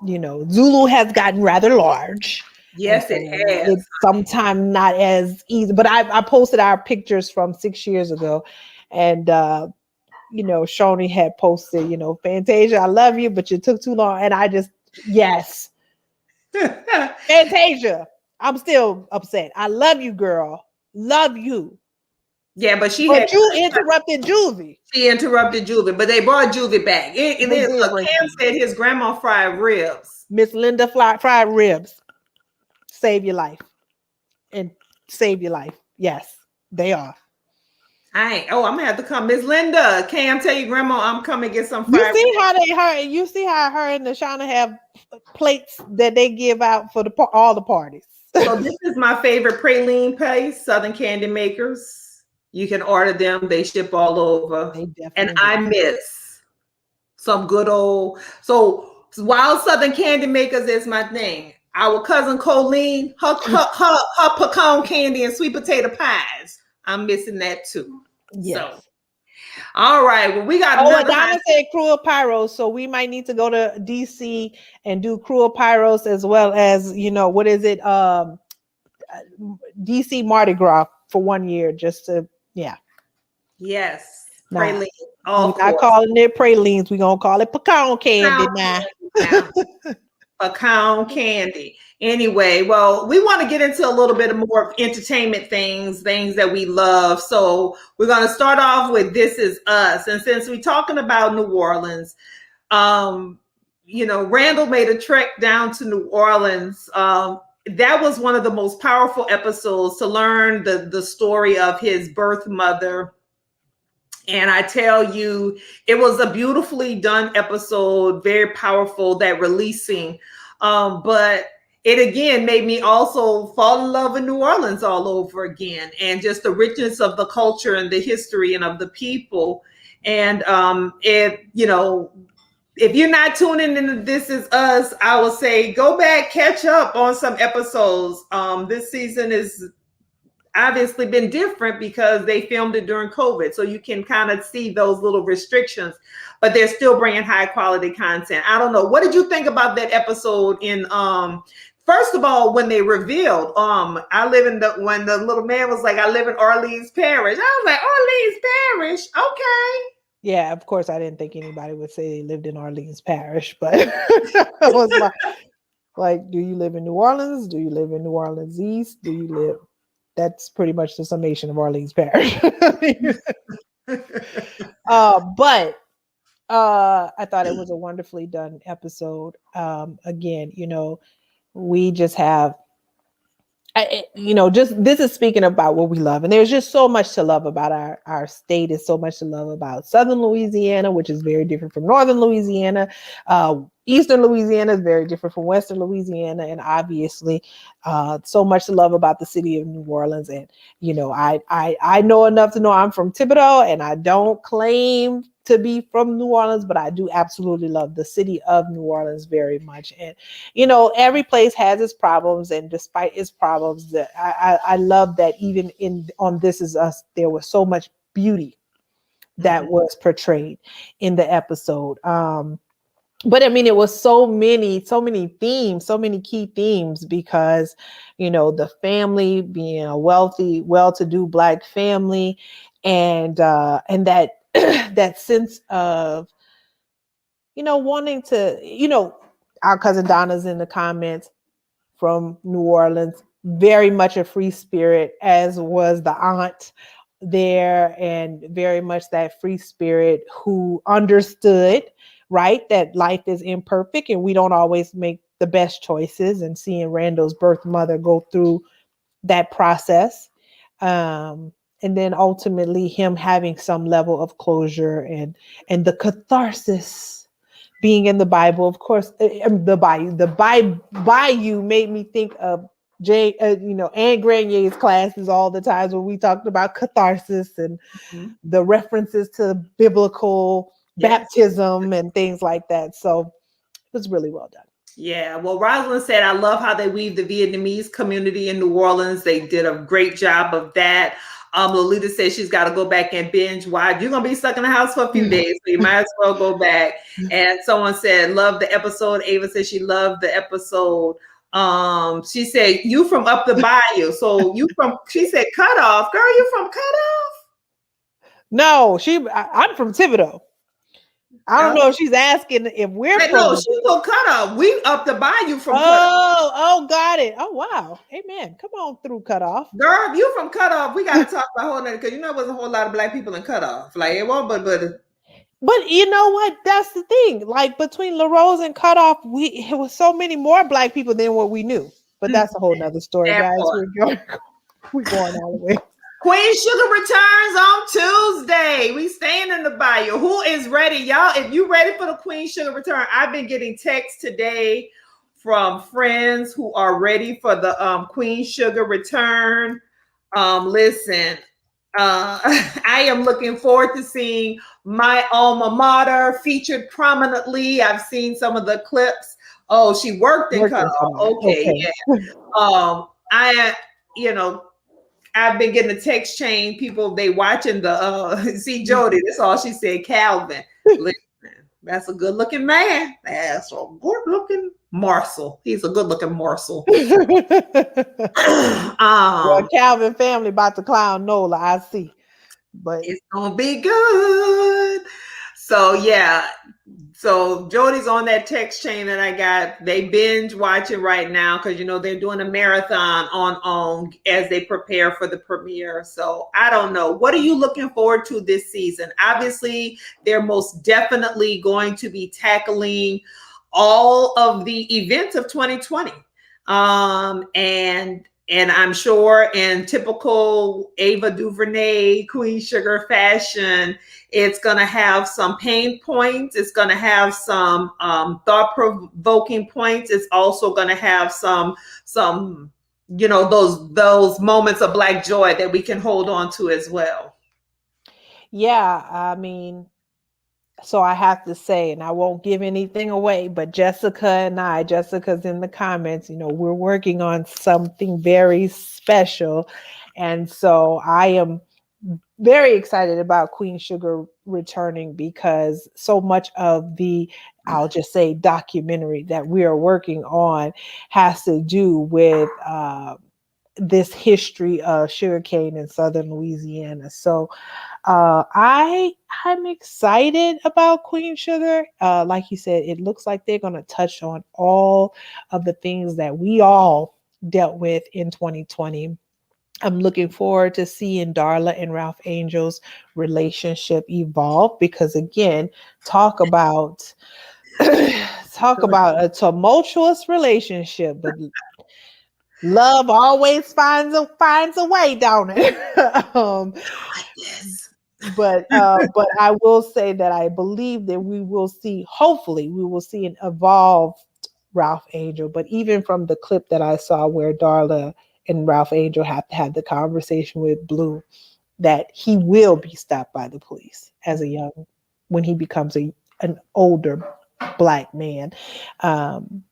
Zulu has gotten rather large. And Yes, it so has. it's sometimes not as easy. But I posted our pictures from 6 years ago, and Shoni had posted, Fantasia, I love you, but you took too long. And I just, yes, Fantasia, I'm still upset. I love you, girl. Love you. Yeah, but But you interrupted Juvie. She interrupted Juvie, but they brought Juvie back. And They then did look, bring Cam Juvie. said his grandma fried ribs. Miss Linda fried ribs. Save your life. And save your life. Yes, they are. I'm gonna have to come. Miss Linda, Cam, tell your grandma I'm coming to get some fried You see ribs. how her and Shauna have plates that they give out for all the parties. So this is my favorite praline place, Southern Candy Makers. You can order them. They ship all over. They And definitely I do. miss some good old. So while Southern Candy Makers is my thing, our cousin Colleen, her pecan candy and sweet potato pies, I'm missing that too. So, Yes. all right. Well, we got Oh, another Adana said cruel pyros, so we might need to go to DC and do cruel pyros as well as what is it? DC Mardi Gras for 1 year, just to Yes, Nah, praline. we're Of not course. calling it pralines. We're gonna call it pecan candy Pecan now. candy now. Pecan candy. Anyway, well, we want to get into a little bit more entertainment things that we love. So we're going to start off with This Is Us. And since we're talking about New Orleans, Randall made a trek down to New Orleans. That was one of the most powerful episodes to learn the story of his birth mother. And I tell you, it was a beautifully done episode, very powerful, that releasing. But it again made me also fall in love with New Orleans all over again, and just the richness of the culture and the history and of the people. And if you're not tuning into This Is Us, I will say go back, catch up on some episodes. This season is obviously been different because they filmed it during COVID. So you can kind of see those little restrictions, but they're still bringing high quality content. I don't know. What did you think about that episode first of all, when they revealed, when the little man was like, I live in Orleans Parish. I was like, Orleans Parish. Okay. Yeah, of course, I didn't think anybody would say they lived in Orleans Parish, but it was like, do you live in New Orleans? Do you live in New Orleans East? Do you live? That's pretty much the summation of Orleans Parish. But I thought it was a wonderfully done episode. Again, we just have, just this is speaking about what we love, and there's just so much to love about our state. Is so much to love about Southern Louisiana, which is very different from Northern Louisiana. Eastern Louisiana is very different from Western Louisiana, and obviously, so much to love about the city of New Orleans. And I know enough to know I'm from Thibodeau, and I don't claim to be from New Orleans, but I do absolutely love the city of New Orleans very much. And every place has its problems, and despite its problems, I love that even in on This Is Us, there was so much beauty that Mhm. was portrayed in the episode. But I mean, it was so many themes, so many key themes, because the family being a wealthy, well-to-do Black family, and that that sense of wanting to, our cousin Donna's in the comments from New Orleans, very much a free spirit, as was the aunt there, and very much that free spirit who understood, right, that life is imperfect and we don't always make the best choices, and seeing Randall's birth mother go through that process. Um, and then ultimately him having some level of closure, and the catharsis being in the Bible, of course. The Bayou made me think of Anne Granier's classes all the times when we talked about catharsis and Mhm. the references to biblical Yes. baptism and things like that. So it was really well done. Yeah, well, Rosalind said, I love how they weave the Vietnamese community in New Orleans. They did a great job of that. Lolita says she's got to go back and binge watch. You're going to be stuck in the house for a few days, so you might as well go back. And someone said, love the episode. Ava said she loved the episode. She said, you from up the bayou. So she said, cut off. Girl, you from cut No, I'm from Thibodeau. I don't off? know if she's asking if we're No, from. she's from cut off. We up the bayou from cut off. Oh, got it. Oh, wow. Amen. Come on through, Cutoff. Girl, if you from Cutoff, we got to talk about whole nother, because there was a whole lot of Black people in Cutoff. Like it won't, but But you know what? That's the thing. Like between LaRose and Cutoff, it was so many more Black people than what we knew. But that's a whole nother story, that guys. part. We're going all the way. Queen Sugar returns on Tuesday. We staying in the bayou. Who is ready, y'all? If you ready for the Queen Sugar return, I've been getting texts today from friends who are ready for the Queen Sugar return. Listen, I am looking forward to seeing my alma mater featured prominently. I've seen some of the clips. Oh, she worked in Working Cutoff. Cutoff. Okay, Okay. yeah. I, I've been getting the text chain. People, they watching the see Jody. That's all she said. Calvin, listen, that's a good looking man. That's a good looking morsel. He's a good looking morsel. Well, Calvin family about to clown Nola, I see. But It's gonna be good. So yeah. So Jody's on that text chain that I got. They binge watching right now because they're doing a marathon on as they prepare for the premiere. So I don't know. What are you looking forward to this season? Obviously, they're most definitely going to be tackling all of the events of 2020. And I'm sure in typical Ava DuVernay, Queen Sugar fashion, it's going to have some pain points. It's going to have some thought-provoking points. It's also going to have some those moments of Black joy that we can hold on to as well. yeah, I mean, so I have to say, and I won't give anything away, but Jessica's in the comments, we're working on something very special. And so I am very excited about Queen Sugar returning, because so much of the, I'll just say, documentary that we are working on has to do with this history of sugarcane in southern Louisiana. So I'm excited about Queen Sugar. Like you said, it looks like they're going to touch on all of the things that we all dealt with in 2020. I'm looking forward to seeing Darla and Ralph Angel's relationship evolve, because again, talk about talk about a tumultuous relationship, but love always finds a way, don't it? Like this. but I will say that I believe that we will see, hopefully, we will see an evolved Ralph Angel. But even from the clip that I saw where Darla and Ralph Angel have to have the conversation with Blue, that he will be stopped by the police as a young, when he becomes an older black man. Um,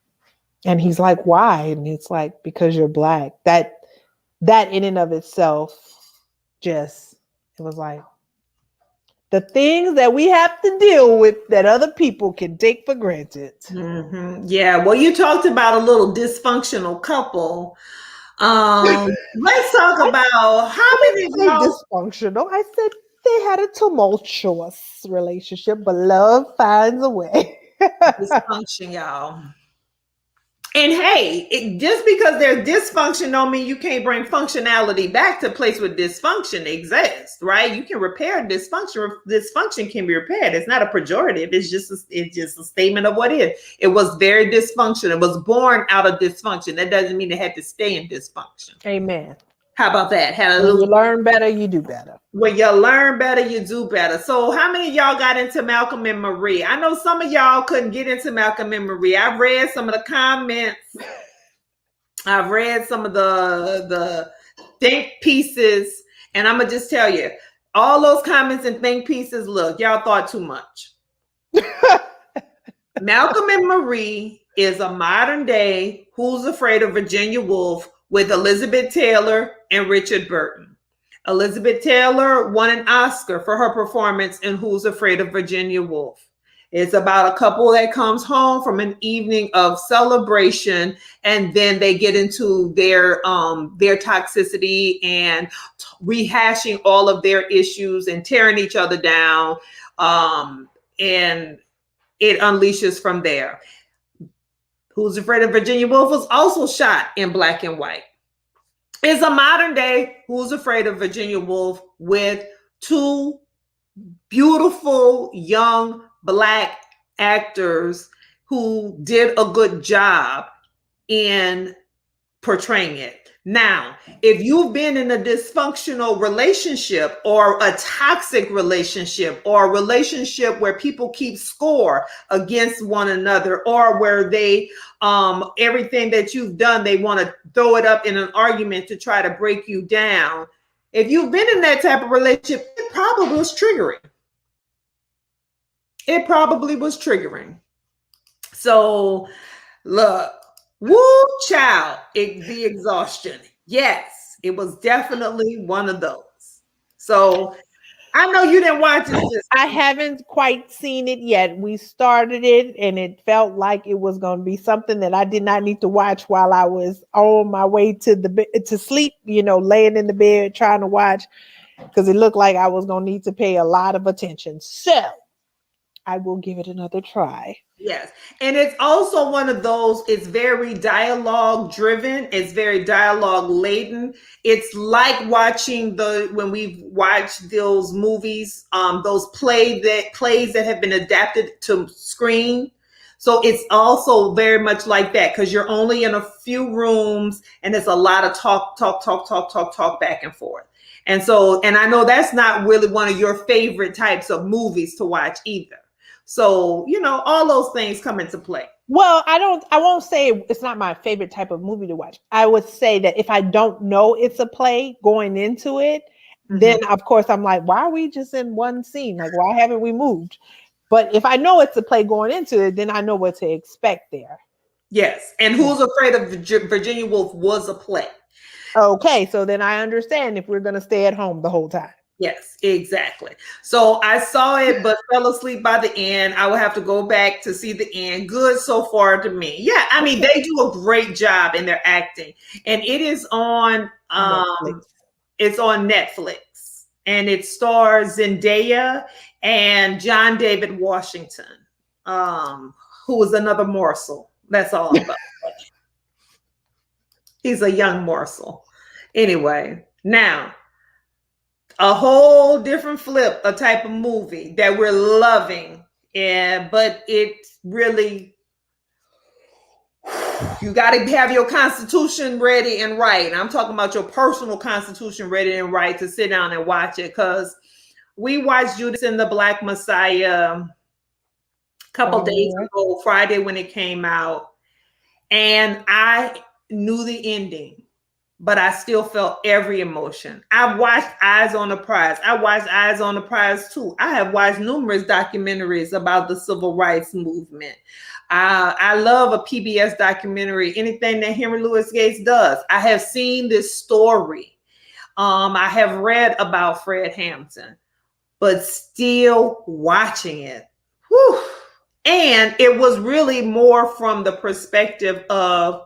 and he's like, why? And it's like, because you're black. That in and of itself, just, it was like, the things that we have to deal with that other people can take for granted. Yeah, well, you talked about a little dysfunctional couple. Let's talk about how I many didn't of say y'all dysfunctional. I said they had a tumultuous relationship, but love finds a way. dysfunction, y'all. And hey, just because there's dysfunction don't mean you can't bring functionality back to a place where dysfunction exists, right? You can repair dysfunction. Dysfunction can be repaired. It's not a pejorative. It's just a statement of what is. It was very dysfunctional. It was born out of dysfunction. That doesn't mean it had to stay in dysfunction. Amen. How about that? Had a When you little. learn better, you do better. When you learn better, you do better. So, how many of y'all got into Malcolm and Marie? I know some of y'all couldn't get into Malcolm and Marie. I've read some of the comments. I've read some of the think pieces, and I'm gonna just tell you, all those comments and think pieces. Look, y'all thought too much. Malcolm and Marie is a modern day Who's Afraid of Virginia Woolf with Elizabeth Taylor and Richard Burton. Elizabeth Taylor won an Oscar for her performance in Who's Afraid of Virginia Woolf. It's about a couple that comes home from an evening of celebration, and then they get into their toxicity and rehashing all of their issues and tearing each other down, and it unleashes from there. Who's Afraid of Virginia Woolf was also shot in black and white. It's a modern day Who's Afraid of Virginia Woolf with two beautiful young black actors who did a good job in portraying it. Now, if you've been in a dysfunctional relationship or a toxic relationship or a relationship where people keep score against one another, or where they everything that you've done, they want to throw it up in an argument to try to break you down. If you've been in that type of relationship, it probably was triggering. It probably was triggering. So look, woo child, the exhaustion. Yes, it was definitely one of those. So I know you didn't watch it. I haven't quite seen it yet. We started it and it felt like it was going to be something that I did not need to watch while I was on my way to sleep, laying in the bed trying to watch, because it looked like I was going to need to pay a lot of attention. So I will give it another try. Yes. And it's also one of those, it's very dialogue driven. It's very dialogue laden. It's like watching when we've watched those movies, those plays that have been adapted to screen. So it's also very much like that, because you're only in a few rooms and it's a lot of talk back and forth. And so, and I know that's not really one of your favorite types of movies to watch either. So, all those things come into play. Well, I won't say it's not my favorite type of movie to watch. I would say that if I don't know it's a play going into it, then of course I'm like, why are we just in one scene? Like, why haven't we moved? But if I know it's a play going into it, then I know what to expect there. Yes. And Who's Afraid of Virginia Woolf was a play. Okay. So then I understand if we're going to stay at home the whole time. Yes, exactly. So I saw it, but fell asleep by the end. I will have to go back to see the end. Good so far to me. Yeah, I mean, they do a great job in their acting, and it is on. It's on Netflix, and it stars Zendaya and John David Washington, who was another morsel. That's all I'm about. He's a young morsel. Anyway, now. A whole different flip, a type of movie that we're loving. But it really, you got to have your constitution ready and right. And I'm talking about your personal constitution ready and right to sit down and watch it, because We watched Judas and the Black Messiah a couple days Oh, ago, Friday when it came out, and I knew the ending, but I still felt every emotion. I watched Eyes on the Prize. I watched Eyes on the Prize too. I have watched numerous documentaries about the civil rights movement. I love a PBS documentary, anything that Henry Louis Gates does. I have seen this story. I have read about Fred Hampton, but still watching it. Whew, and it was really more from the perspective of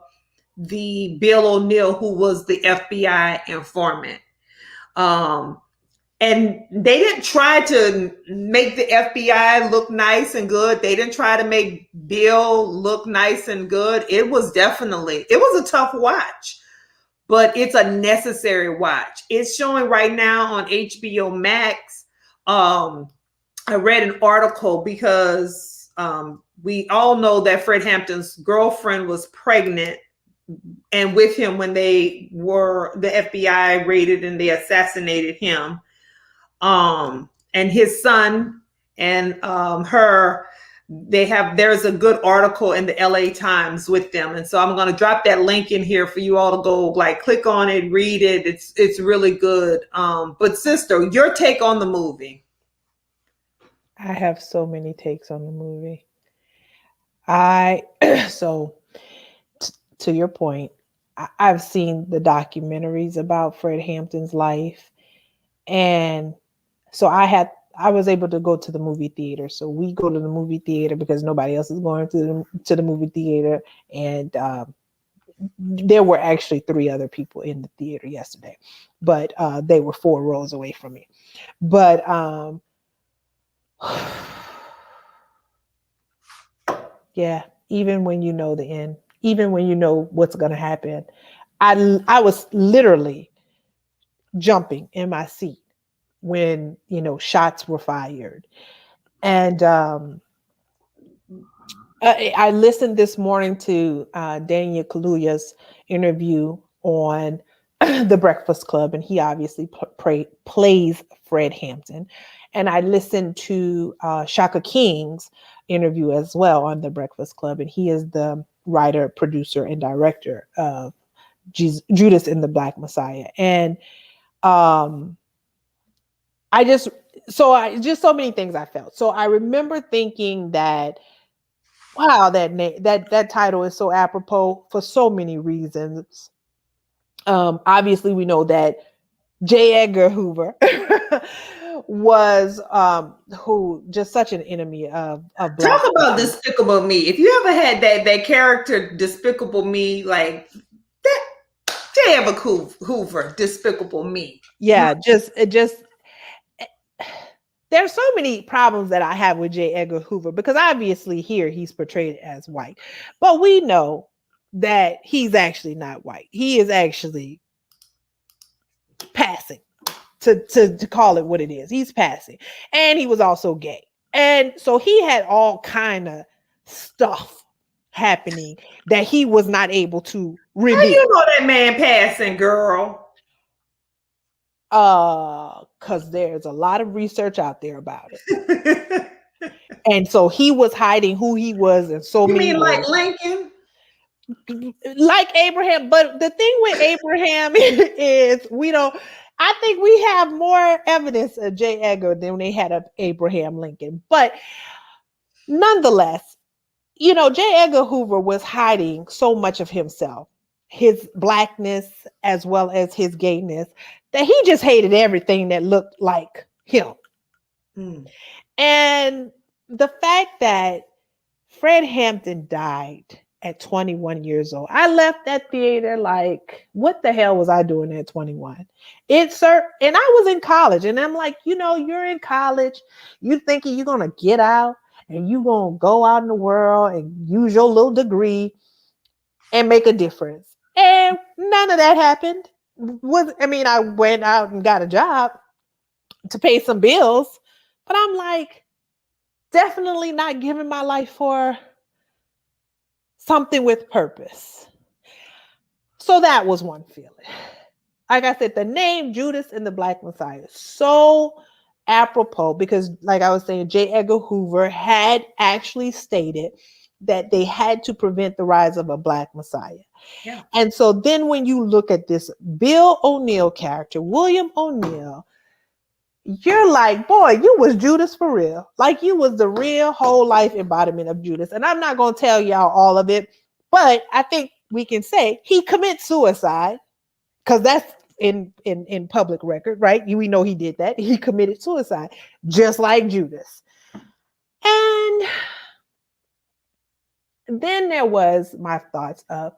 the Bill O'Neill, who was the FBI informant. Um, and they didn't try to make the FBI look nice and good. They didn't try to make Bill look nice and good. It was a tough watch, but it's a necessary watch. It's showing right now on HBO Max. I read an article because we all know that Fred Hampton's girlfriend was pregnant and with him when the FBI raided and they assassinated him. And his son and her, there's a good article in the LA Times with them. And so I'm going to drop that link in here for you all to go click on it, read it. It's really good. But sister, your take on the movie. I have so many takes on the movie. So to your point, I've seen the documentaries about Fred Hampton's life, and so I was able to go to the movie theater. So we go to the movie theater because nobody else is going to the movie theater, and there were actually 3 other people in the theater yesterday, but they were 4 rows away from me. But yeah, even when you know the end, even when you know what's going to happen, I was literally jumping in my seat when shots were fired. And I listened this morning to Daniel Kaluuya's interview on The Breakfast Club, and he obviously plays Fred Hampton. And I listened to Shaka King's interview as well on The Breakfast Club, and he is the writer, producer, and director of Judas and the Black Messiah. And just so many things I felt. So I remember thinking that, wow, that title is so apropos for so many reasons. Obviously, we know that J. Edgar Hoover was who just such an enemy of Black. Talk about Despicable Me. If you ever had that character Despicable Me, like that, J. Edgar Hoover, Despicable Me. Yeah, just there's so many problems that I have with J. Edgar Hoover, because obviously here he's portrayed as white, but we know that he's actually not white. He is actually passing, to call it what it is. He's passing, and he was also gay, and so he had all kind of stuff happening that he was not able to reveal. How you know that man passing, girl? Because there's a lot of research out there about it. And so he was hiding who he was in so many mean ways. like Lincoln? Like Abraham. But the thing with Abraham is I think we have more evidence of J. Edgar than they had of Abraham Lincoln. But nonetheless, J. Edgar Hoover was hiding so much of himself, his Blackness as well as his gayness, that he just hated everything that looked like him. And the fact that Fred Hampton died at 21 years old, I left that theater like, what the hell was I doing at 21? And I was in college, and I'm like, you're in college, you thinking you're going to get out and you're going to go out in the world and use your little degree and make a difference. And none of that happened. I went out and got a job to pay some bills, but I'm like, definitely not giving my life for something with purpose. So that was one feeling. Like I said, the name Judas and the Black Messiah, so apropos because, like I was saying, J. Edgar Hoover had actually stated that they had to prevent the rise of a black messiah. Yeah. And so then when you look at this Bill O'Neill character, William O'Neill, you're like, boy, you was Judas for real. Like you was the real whole life embodiment of Judas. And I'm not going to tell y'all all of it, but I think we can say he commits suicide because that's in public record, right? We know he did that. He committed suicide just like Judas. And then there was my thoughts of,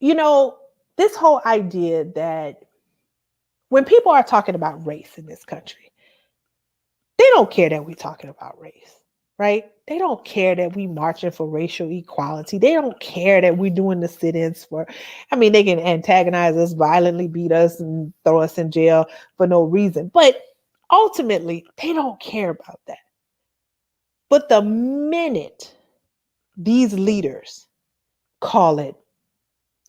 you know, this whole idea that when people are talking about race in this country, they don't care that we're talking about race, right? They don't care that we marching for racial equality. They don't care that we're doing the sit-ins for, I mean, they can antagonize us, violently beat us and throw us in jail for no reason. But ultimately, they don't care about that. But the minute these leaders call it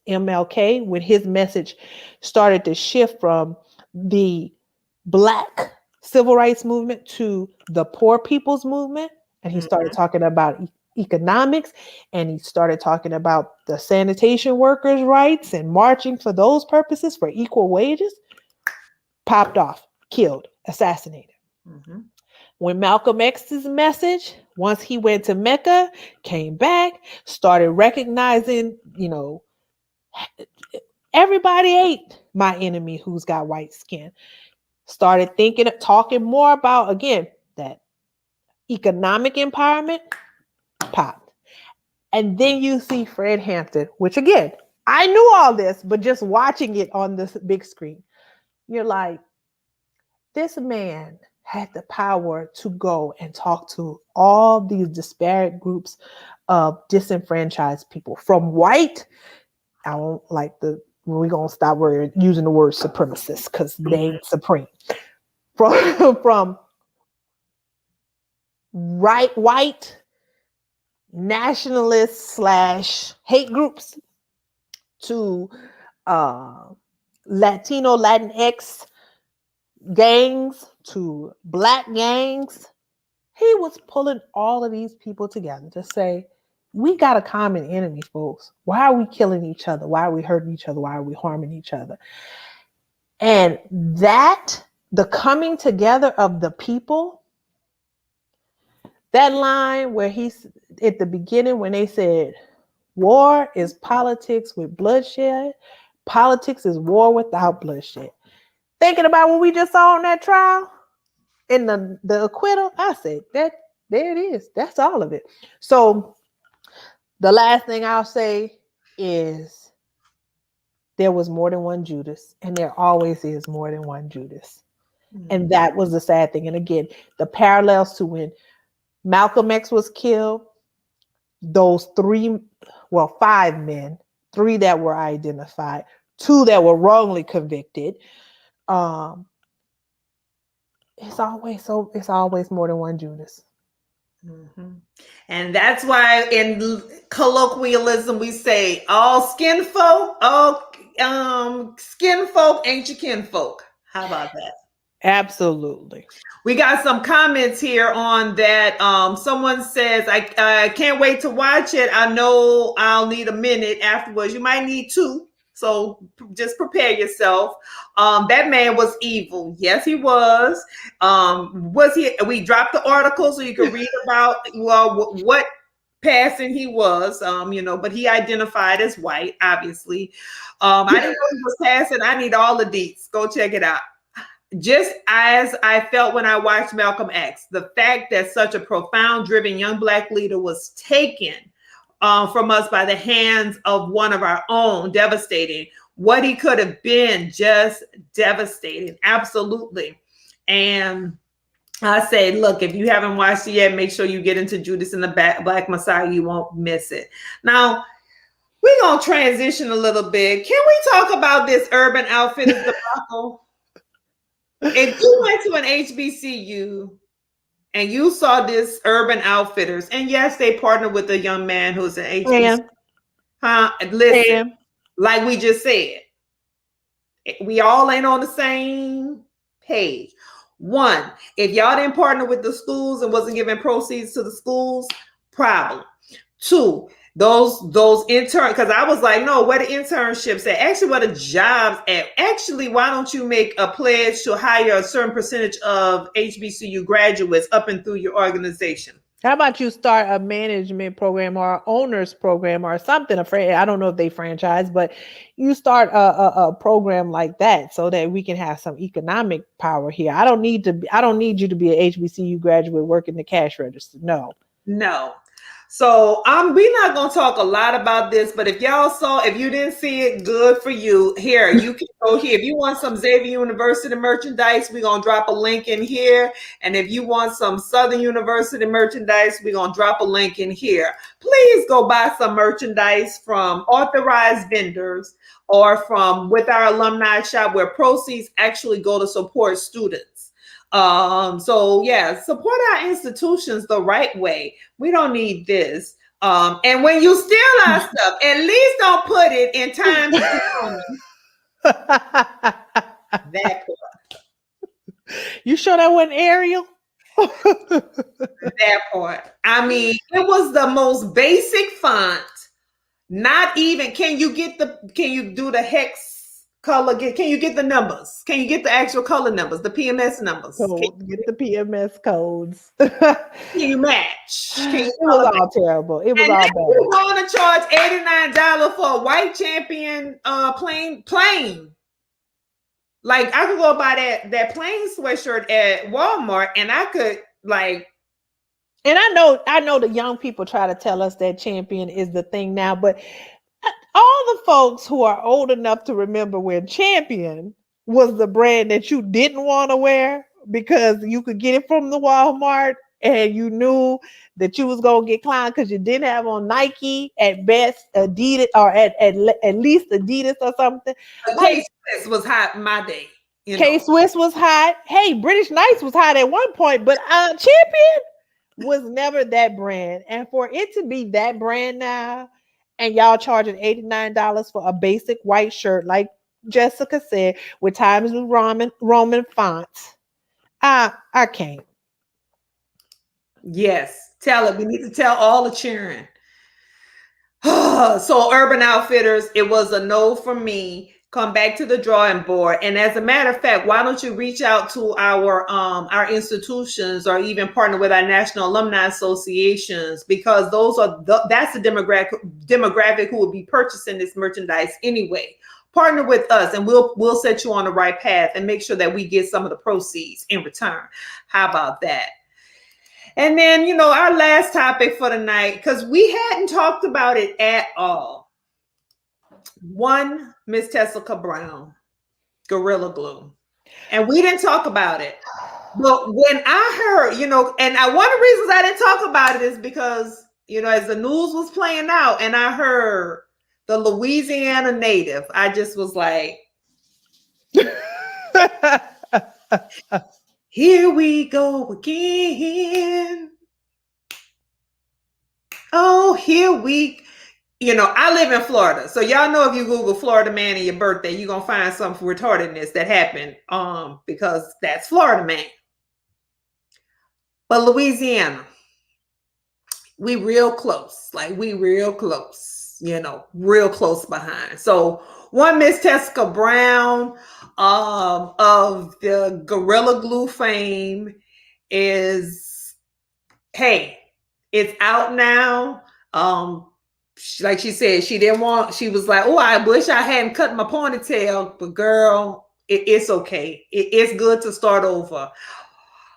MLK, when his message started to shift from the Black civil rights movement to the poor people's movement, and he started Mhm. talking about economics, and he started talking about the sanitation workers' rights and marching for those purposes for equal wages, popped off, killed, assassinated. Mhm. When Malcolm X's message, once he went to Mecca, came back, started recognizing, you know, everybody ain't my enemy who's got white skin. Started thinking, talking more about, again, that economic empowerment, popped. And then you see Fred Hampton, which again, I knew all this, but just watching it on this big screen, you're like, this man had the power to go and talk to all these disparate groups of disenfranchised people, from white, I don't like the, we're gonna stop using the word supremacists because they ain't supreme. From right white nationalists slash hate groups to uh, Latino Latinx gangs to black gangs. He was pulling all of these people together to say, we got a common enemy, folks. Why are we killing each other? Why are we hurting each other? Why are we harming each other? And that, the coming together of the people, that line where he's at the beginning when they said, war is politics with bloodshed, politics is war without bloodshed. Thinking about what we just saw in that trial, in the acquittal, I said, that there it is. That's all of it. So the last thing I'll say is there was more than one Judas, and there always is more than one Judas. And Mhm. that was the sad thing. And again, the parallels to when Malcolm X was killed, those three, well, five men, three that were identified, two that were wrongly convicted. Um, it's always more than one Judas. Mhm. And that's why in colloquialism we say all skin folk, all skin folk ain't your kin folk. How about that? Absolutely. We got some comments here on that. Someone says, I can't wait to watch it. I know I'll need a minute afterwards. You might need two. So just prepare yourself. That man was evil. Yes, he was. Was he? We dropped the article so you can read about, well, what passing he was, but he identified as white, obviously. I didn't know he was passing. I need all the deets. Go check it out. Just as I felt when I watched Malcolm X, the fact that such a profound, driven young Black leader was taken from us by the hands of one of our own, devastating. What he could have been, just devastating. Absolutely. And I say, look, if you haven't watched it yet, make sure you get into Judas and the Black Messiah. You won't miss it. Now, we're going to transition a little bit. Can we talk about this Urban Outfitters debacle? If you went to an HBCU and you saw this Urban Outfitters, and yes, they partnered with a young man who's an HBCU, And, huh? Listen, and like we just said, we all ain't on the same page. One, if y'all didn't partner with the schools and wasn't giving proceeds to the schools, problem. Two, those intern, because I was like, no, where the internships at? Actually, where the jobs at? Actually, why don't you make a pledge to hire a certain percentage of HBCU graduates up and through your organization? How about you start a management program or owners program or something? I don't know if they franchise, but you start a program like that so that we can have some economic power here. I don't need you to be an HBCU graduate working the cash register. No. No. So we're not gonna talk a lot about this, but if you didn't see it, good for you. Here, you can go here. If you want some Xavier University merchandise, we're gonna drop a link in here. And if you want some Southern University merchandise, we're gonna drop a link in here. Please go buy some merchandise from authorized vendors or from with our alumni shop where proceeds actually go to support students. So yeah, support our institutions the right way. We don't need this. And when you steal our stuff, at least don't put it in Times that You sure that wasn't Ariel? that part. I mean, it was the most basic font. Not even can you do the hex color? Can you get the numbers? Can you get the actual color numbers, the PMS numbers? Get the PMS codes. Can you match? Can you It was all terrible. It was and all then you bad. going to charge $89 for a white champion plain. Like I could go buy that plain sweatshirt at Walmart and I could like. And I know the young people try to tell us that champion is the thing now, but all the folks who are old enough to remember when champion was the brand that you didn't want to wear because you could get it from the Walmart and you knew that you was gonna get clowned because you didn't have on Nike, at best Adidas, or at least Adidas or something. Like K-Swiss was hot in my day. K-Swiss was hot. Hey, British Knights was hot at one point, but champion was never that brand. And for it to be that brand now, and y'all charging $89 for a basic white shirt, like Jessica said, with Times New Roman fonts, I can't. Yes, tell it. We need to tell all the cheering. So Urban Outfitters, it was a no for me. Come back to the drawing board. And as a matter of fact, why don't you reach out to our institutions or even partner with our national alumni associations, because that's the demographic who will be purchasing this merchandise anyway. Partner with us and we'll set you on the right path and make sure that we get some of the proceeds in return. How about that? And then, our last topic for the night, because we hadn't talked about it at all. One, Miss Tessica Brown, Gorilla Glue. And we didn't talk about it. But when I heard, one of the reasons I didn't talk about it is because, as the news was playing out and I heard the Louisiana native, I just was like, here we go again. Oh, I live in Florida. So y'all know if you Google Florida man and your birthday, you're going to find some retardedness that happened because that's Florida man. But Louisiana, we real close. Like we real close, real close behind. So one Miss Tessica Brown of the Gorilla Glue fame is, hey, it's out now. Like she said, she was like, oh, I wish I hadn't cut my ponytail, but girl, it's okay. It's good to start over.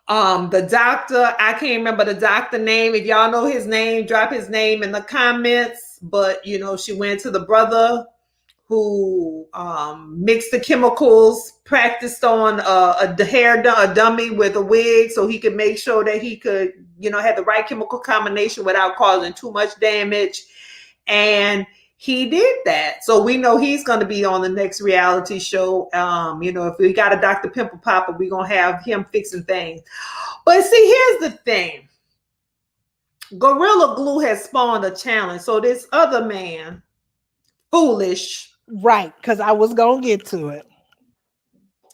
The doctor, I can't remember the doctor name. If y'all know his name, drop his name in the comments. But she went to the brother who mixed the chemicals, practiced on a dummy with a wig so he could make sure that he could, have the right chemical combination without causing too much damage. And he did that. So we know he's going to be on the next reality show. If we got a Dr. Pimple Popper, we're going to have him fixing things. But see, here's the thing. Gorilla Glue has spawned a challenge. So this other man, Foolish. Right, because I was going to get to it.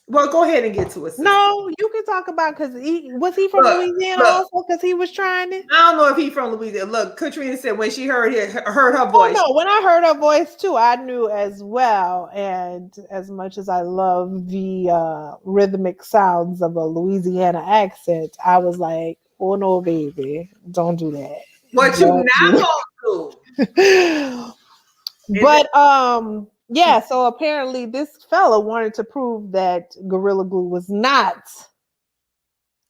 Well, go ahead and get to it, sister. No, you can talk about because he from Look, Louisiana look. also because he was trying it. I don't know if he's from Louisiana. Look, Katrina said when she heard her Oh voice. no, when I heard her voice too, I knew as well. And as much as I love the rhythmic sounds of a Louisiana accent, I was like, "Oh no, baby, don't do that. What you Don't not do gonna do? it." Is it? But yeah. So apparently, this fella wanted to prove that Gorilla Glue was not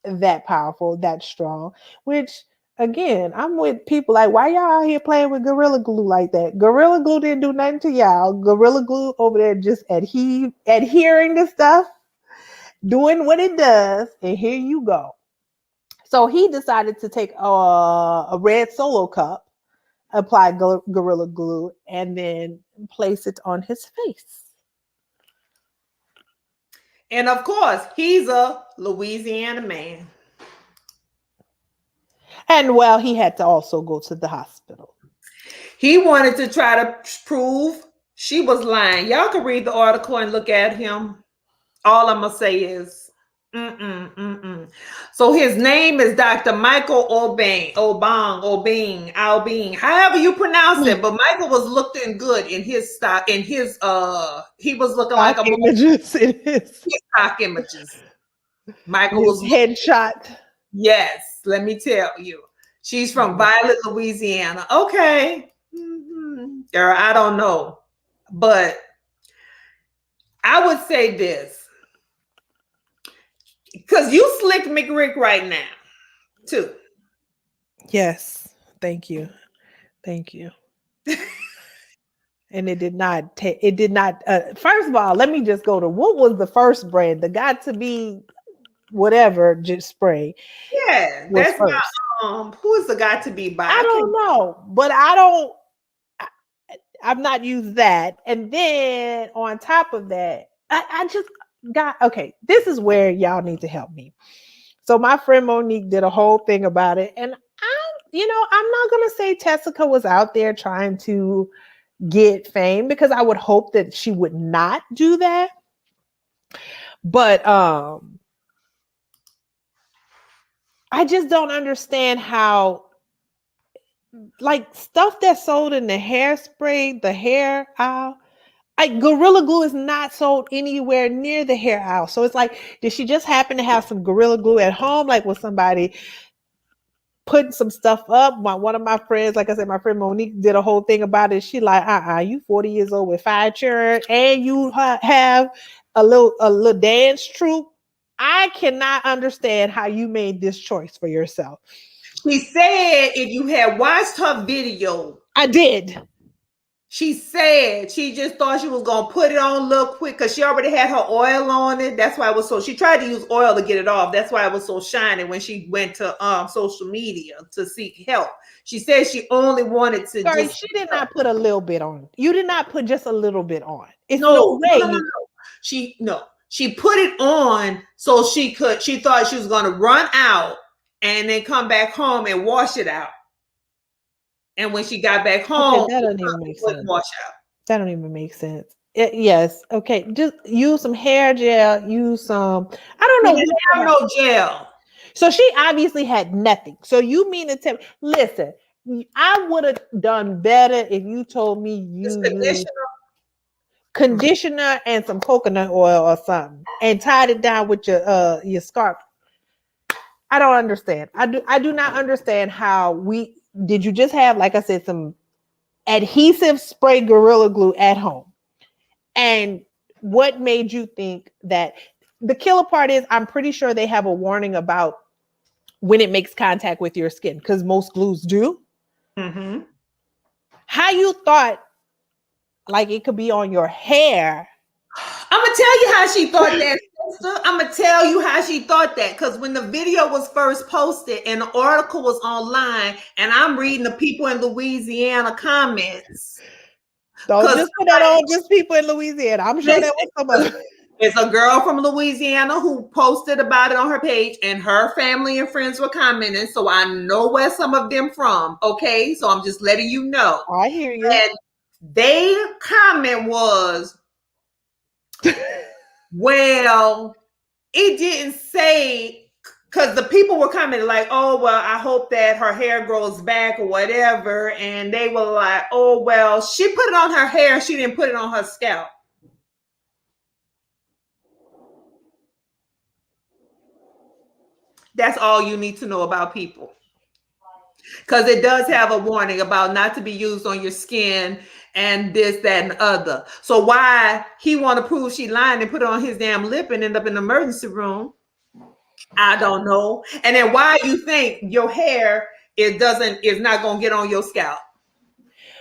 that powerful, that strong, which again, I'm with people like, why y'all out here playing with Gorilla Glue like that? Gorilla Glue didn't do nothing to y'all. Gorilla Glue over there just adhering to stuff, doing what it does, and here you go. So he decided to take a red Solo cup, apply Gorilla Glue, and then place it on his face. And of course, he's a Louisiana man. And well, he had to also go to the hospital. He wanted to try to prove she was lying. Y'all can read the article and look at him. All I'm gonna say is, So his name is Dr. Michael Albing, however you pronounce it. But Michael was looking good in his stock, he was looking like Stock a images in his stock images. Michael was headshot. yes, let me tell you. She's from Violet, Louisiana. Okay. Girl, I don't know. But I would say this. Because you slick McRick right now, too. Yes. Thank you. Thank you. And it did not first of all, let me just go to what was the first brand? The Got to Be whatever just spray Yeah, was that's first. who is the guy to be by? I don't know, but I've not used that. And then on top of that, I just got okay. This is where y'all need to help me. So my friend Monique did a whole thing about it, and I'm not gonna say Tessica was out there trying to get fame because I would hope that she would not do that. But I just don't understand how like stuff that's sold in the hairspray, the hair aisle. Like Gorilla Glue is not sold anywhere near the hair aisle. So it's like, did she just happen to have some Gorilla Glue at home? Like, was somebody putting some stuff up? One of my friends, like I said, my friend Monique did a whole thing about it. She like, you 40 years old with 5 children and you have a little dance troupe. I cannot understand how you made this choice for yourself. She said if you had watched her video, I did. she said she just thought she was gonna put it on a little quick because she already had her oil on it. That's why it was so. She tried to use oil to get it off. That's why it was so shiny when she went to social media to seek help. She said she only wanted to. Sorry, she did not put a little bit on. You did not put just a little bit on. It's no way. No. She put it on so she could. She thought she was gonna run out and then come back home and wash it out. And when she got back home, that doesn't even make sense. Wash out. That don't even make sense. Yes. Okay. Just use some hair gel. Use some. I don't know. She didn't have no gel. So she obviously had nothing. So you mean to tell? Listen, I would have done better if you told me you used conditioner and some coconut oil or something, and tied it down with your scarf. I don't understand. I do not understand how did you just have, like I said, some adhesive spray Gorilla Glue at home? And what made you think that the killer part is I'm pretty sure they have a warning about when it makes contact with your skin because most glues do. Mm-hmm. How you thought like it could be on your hair? I'm gonna tell you how she thought that, sister. I'm gonna tell you how she thought that because when the video was first posted and the article was online, and I'm reading the people in Louisiana comments. Don't just put that on just people in Louisiana. I'm sure that was some other. It's a girl from Louisiana who posted about it on her page, and her family and friends were commenting. So I know where some of them from. Okay, so I'm just letting you know. I hear you. And their comment was, Well, it didn't say, because the people were commenting like, oh, well, I hope that her hair grows back or whatever. And they were like, oh, well, she put it on her hair. She didn't put it on her scalp. That's all you need to know about people. Because it does have a warning about not to be used on your skin and this, that, and the other. So why he want to prove she lying and put it on his damn lip and end up in the emergency room, I don't know. And then why you think your hair is not gonna get on your scalp?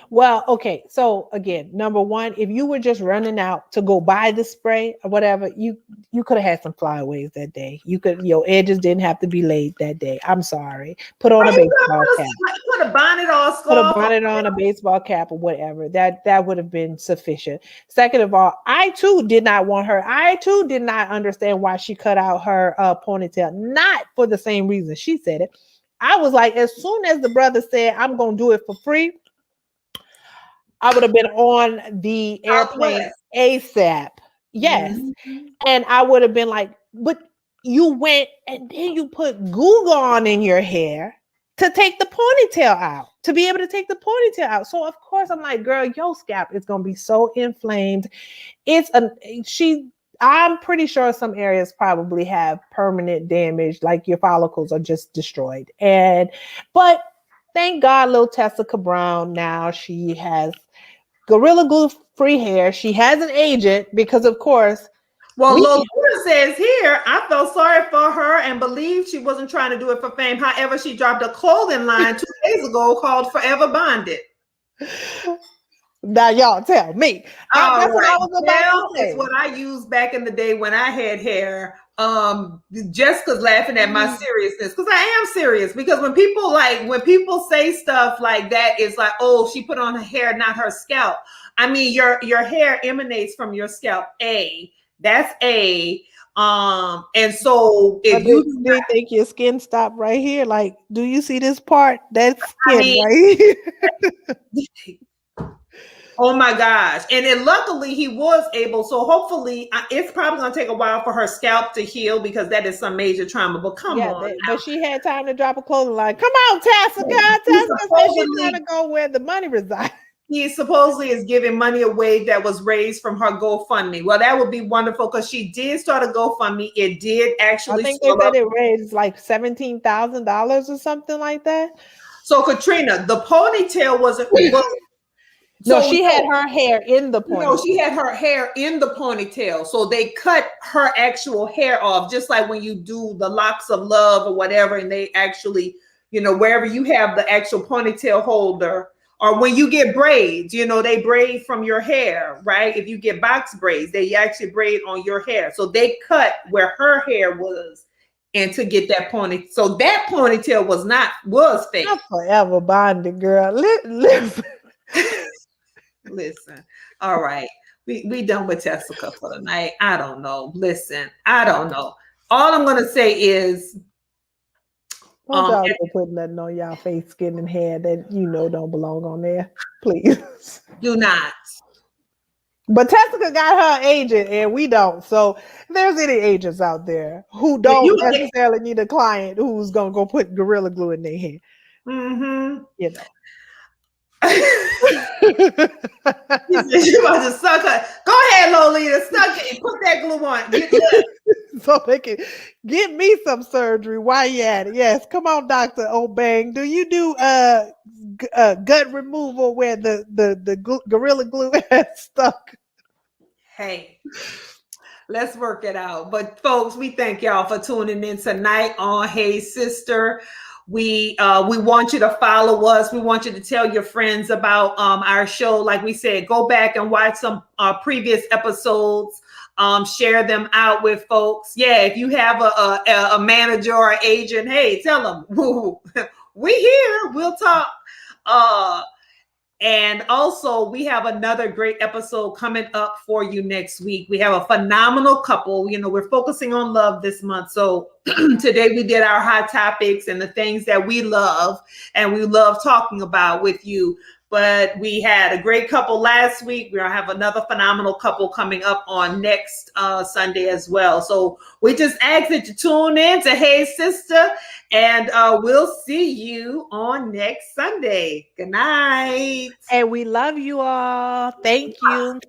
Well, okay. So again, number one, if you were just running out to go buy the spray or whatever, you could have had some flyaways that day. Your edges didn't have to be laid that day. I'm sorry. Put on a baseball cap. Put a bonnet or a Put a scarf. bonnet on, a baseball cap, or whatever. That would have been sufficient. Second of all, I too did not want her. I too did not understand why she cut out her ponytail. Not for the same reason she said it. I was like, as soon as the brother said, "I'm gonna do it for free," I would have been on the airplane ASAP. Yes. Mm-hmm. And I would have been like, but you went and then you put Google on in your hair to take the ponytail out, to be able to take the ponytail out. So of course I'm like, girl, your scalp is gonna be so inflamed. I'm pretty sure some areas probably have permanent damage, like your follicles are just destroyed. But thank God, little Tessica Brown, now she has Gorilla Glue free hair. She has an agent because, of course. Well, Lolita says here, I felt sorry for her and believed she wasn't trying to do it for fame. However, she dropped a clothing line 2 days ago called Forever Bonded. Now, y'all tell me. That's what I was about to say. It's what I used back in the day when I had hair. Jessica's laughing at my seriousness because I am serious. Because when people say stuff like that, it's like, oh, she put on her hair, not her scalp. I mean, your hair emanates from your scalp. That's and so if they think your skin stopped right here, like, do you see this part? That's skin right here. Oh my gosh. And then luckily he was able, so hopefully it's probably going to take a while for her scalp to heal because that is some major trauma. But come on. But she had time to drop a clothing line. Come on, Tessica. Tessica said she's trying to go where the money resides. He supposedly is giving money away that was raised from her GoFundMe. Well, that would be wonderful because she did start a GoFundMe. It did actually. I think they said it raised like $17,000 or something like that. So Katrina, the ponytail wasn't. No, she had her hair in the ponytail. No, she had her hair in the ponytail. So they cut her actual hair off, just like when you do the locks of love or whatever, and they actually, wherever you have the actual ponytail holder, or when you get braids, they braid from your hair, right? If you get box braids, they actually braid on your hair. So they cut where her hair was and to get that pony. So that ponytail was fake. I'm forever bonded, girl. Listen, all right. We done with Tessica for the night. I don't know. Listen, I don't know. All I'm gonna say is don't y'all go put nothing on y'all face, skin, and hair that don't belong on there. Please. Do not. But Tessica got her agent and we don't. So if there's any agents out there who don't necessarily need a client who's gonna go put Gorilla Glue in their hair. Mm-hmm. You about to suck her. Go ahead, Lolita. Suck it. Put that glue on. So they can get me some surgery while you at it. Yes, come on, Dr. Obang. Do you do gut removal where the Gorilla Glue has stuck? Hey, let's work it out. But folks, we thank y'all for tuning in tonight on Hey Sister. We want you to follow us. We want you to tell your friends about our show. Like we said, go back and watch some previous episodes. Share them out with folks. Yeah, if you have a manager or agent, hey, tell them we here. We'll talk. And also, we have another great episode coming up for you next week. We have a phenomenal couple. We're focusing on love this month. So today we did our hot topics and the things that we love and we love talking about with you. but we had a great couple last week. We're gonna have another phenomenal couple coming up on next Sunday as well. So we just ask that you tune in to Hey Sister, and we'll see you on next Sunday. Good night. And we love you all. Thank you.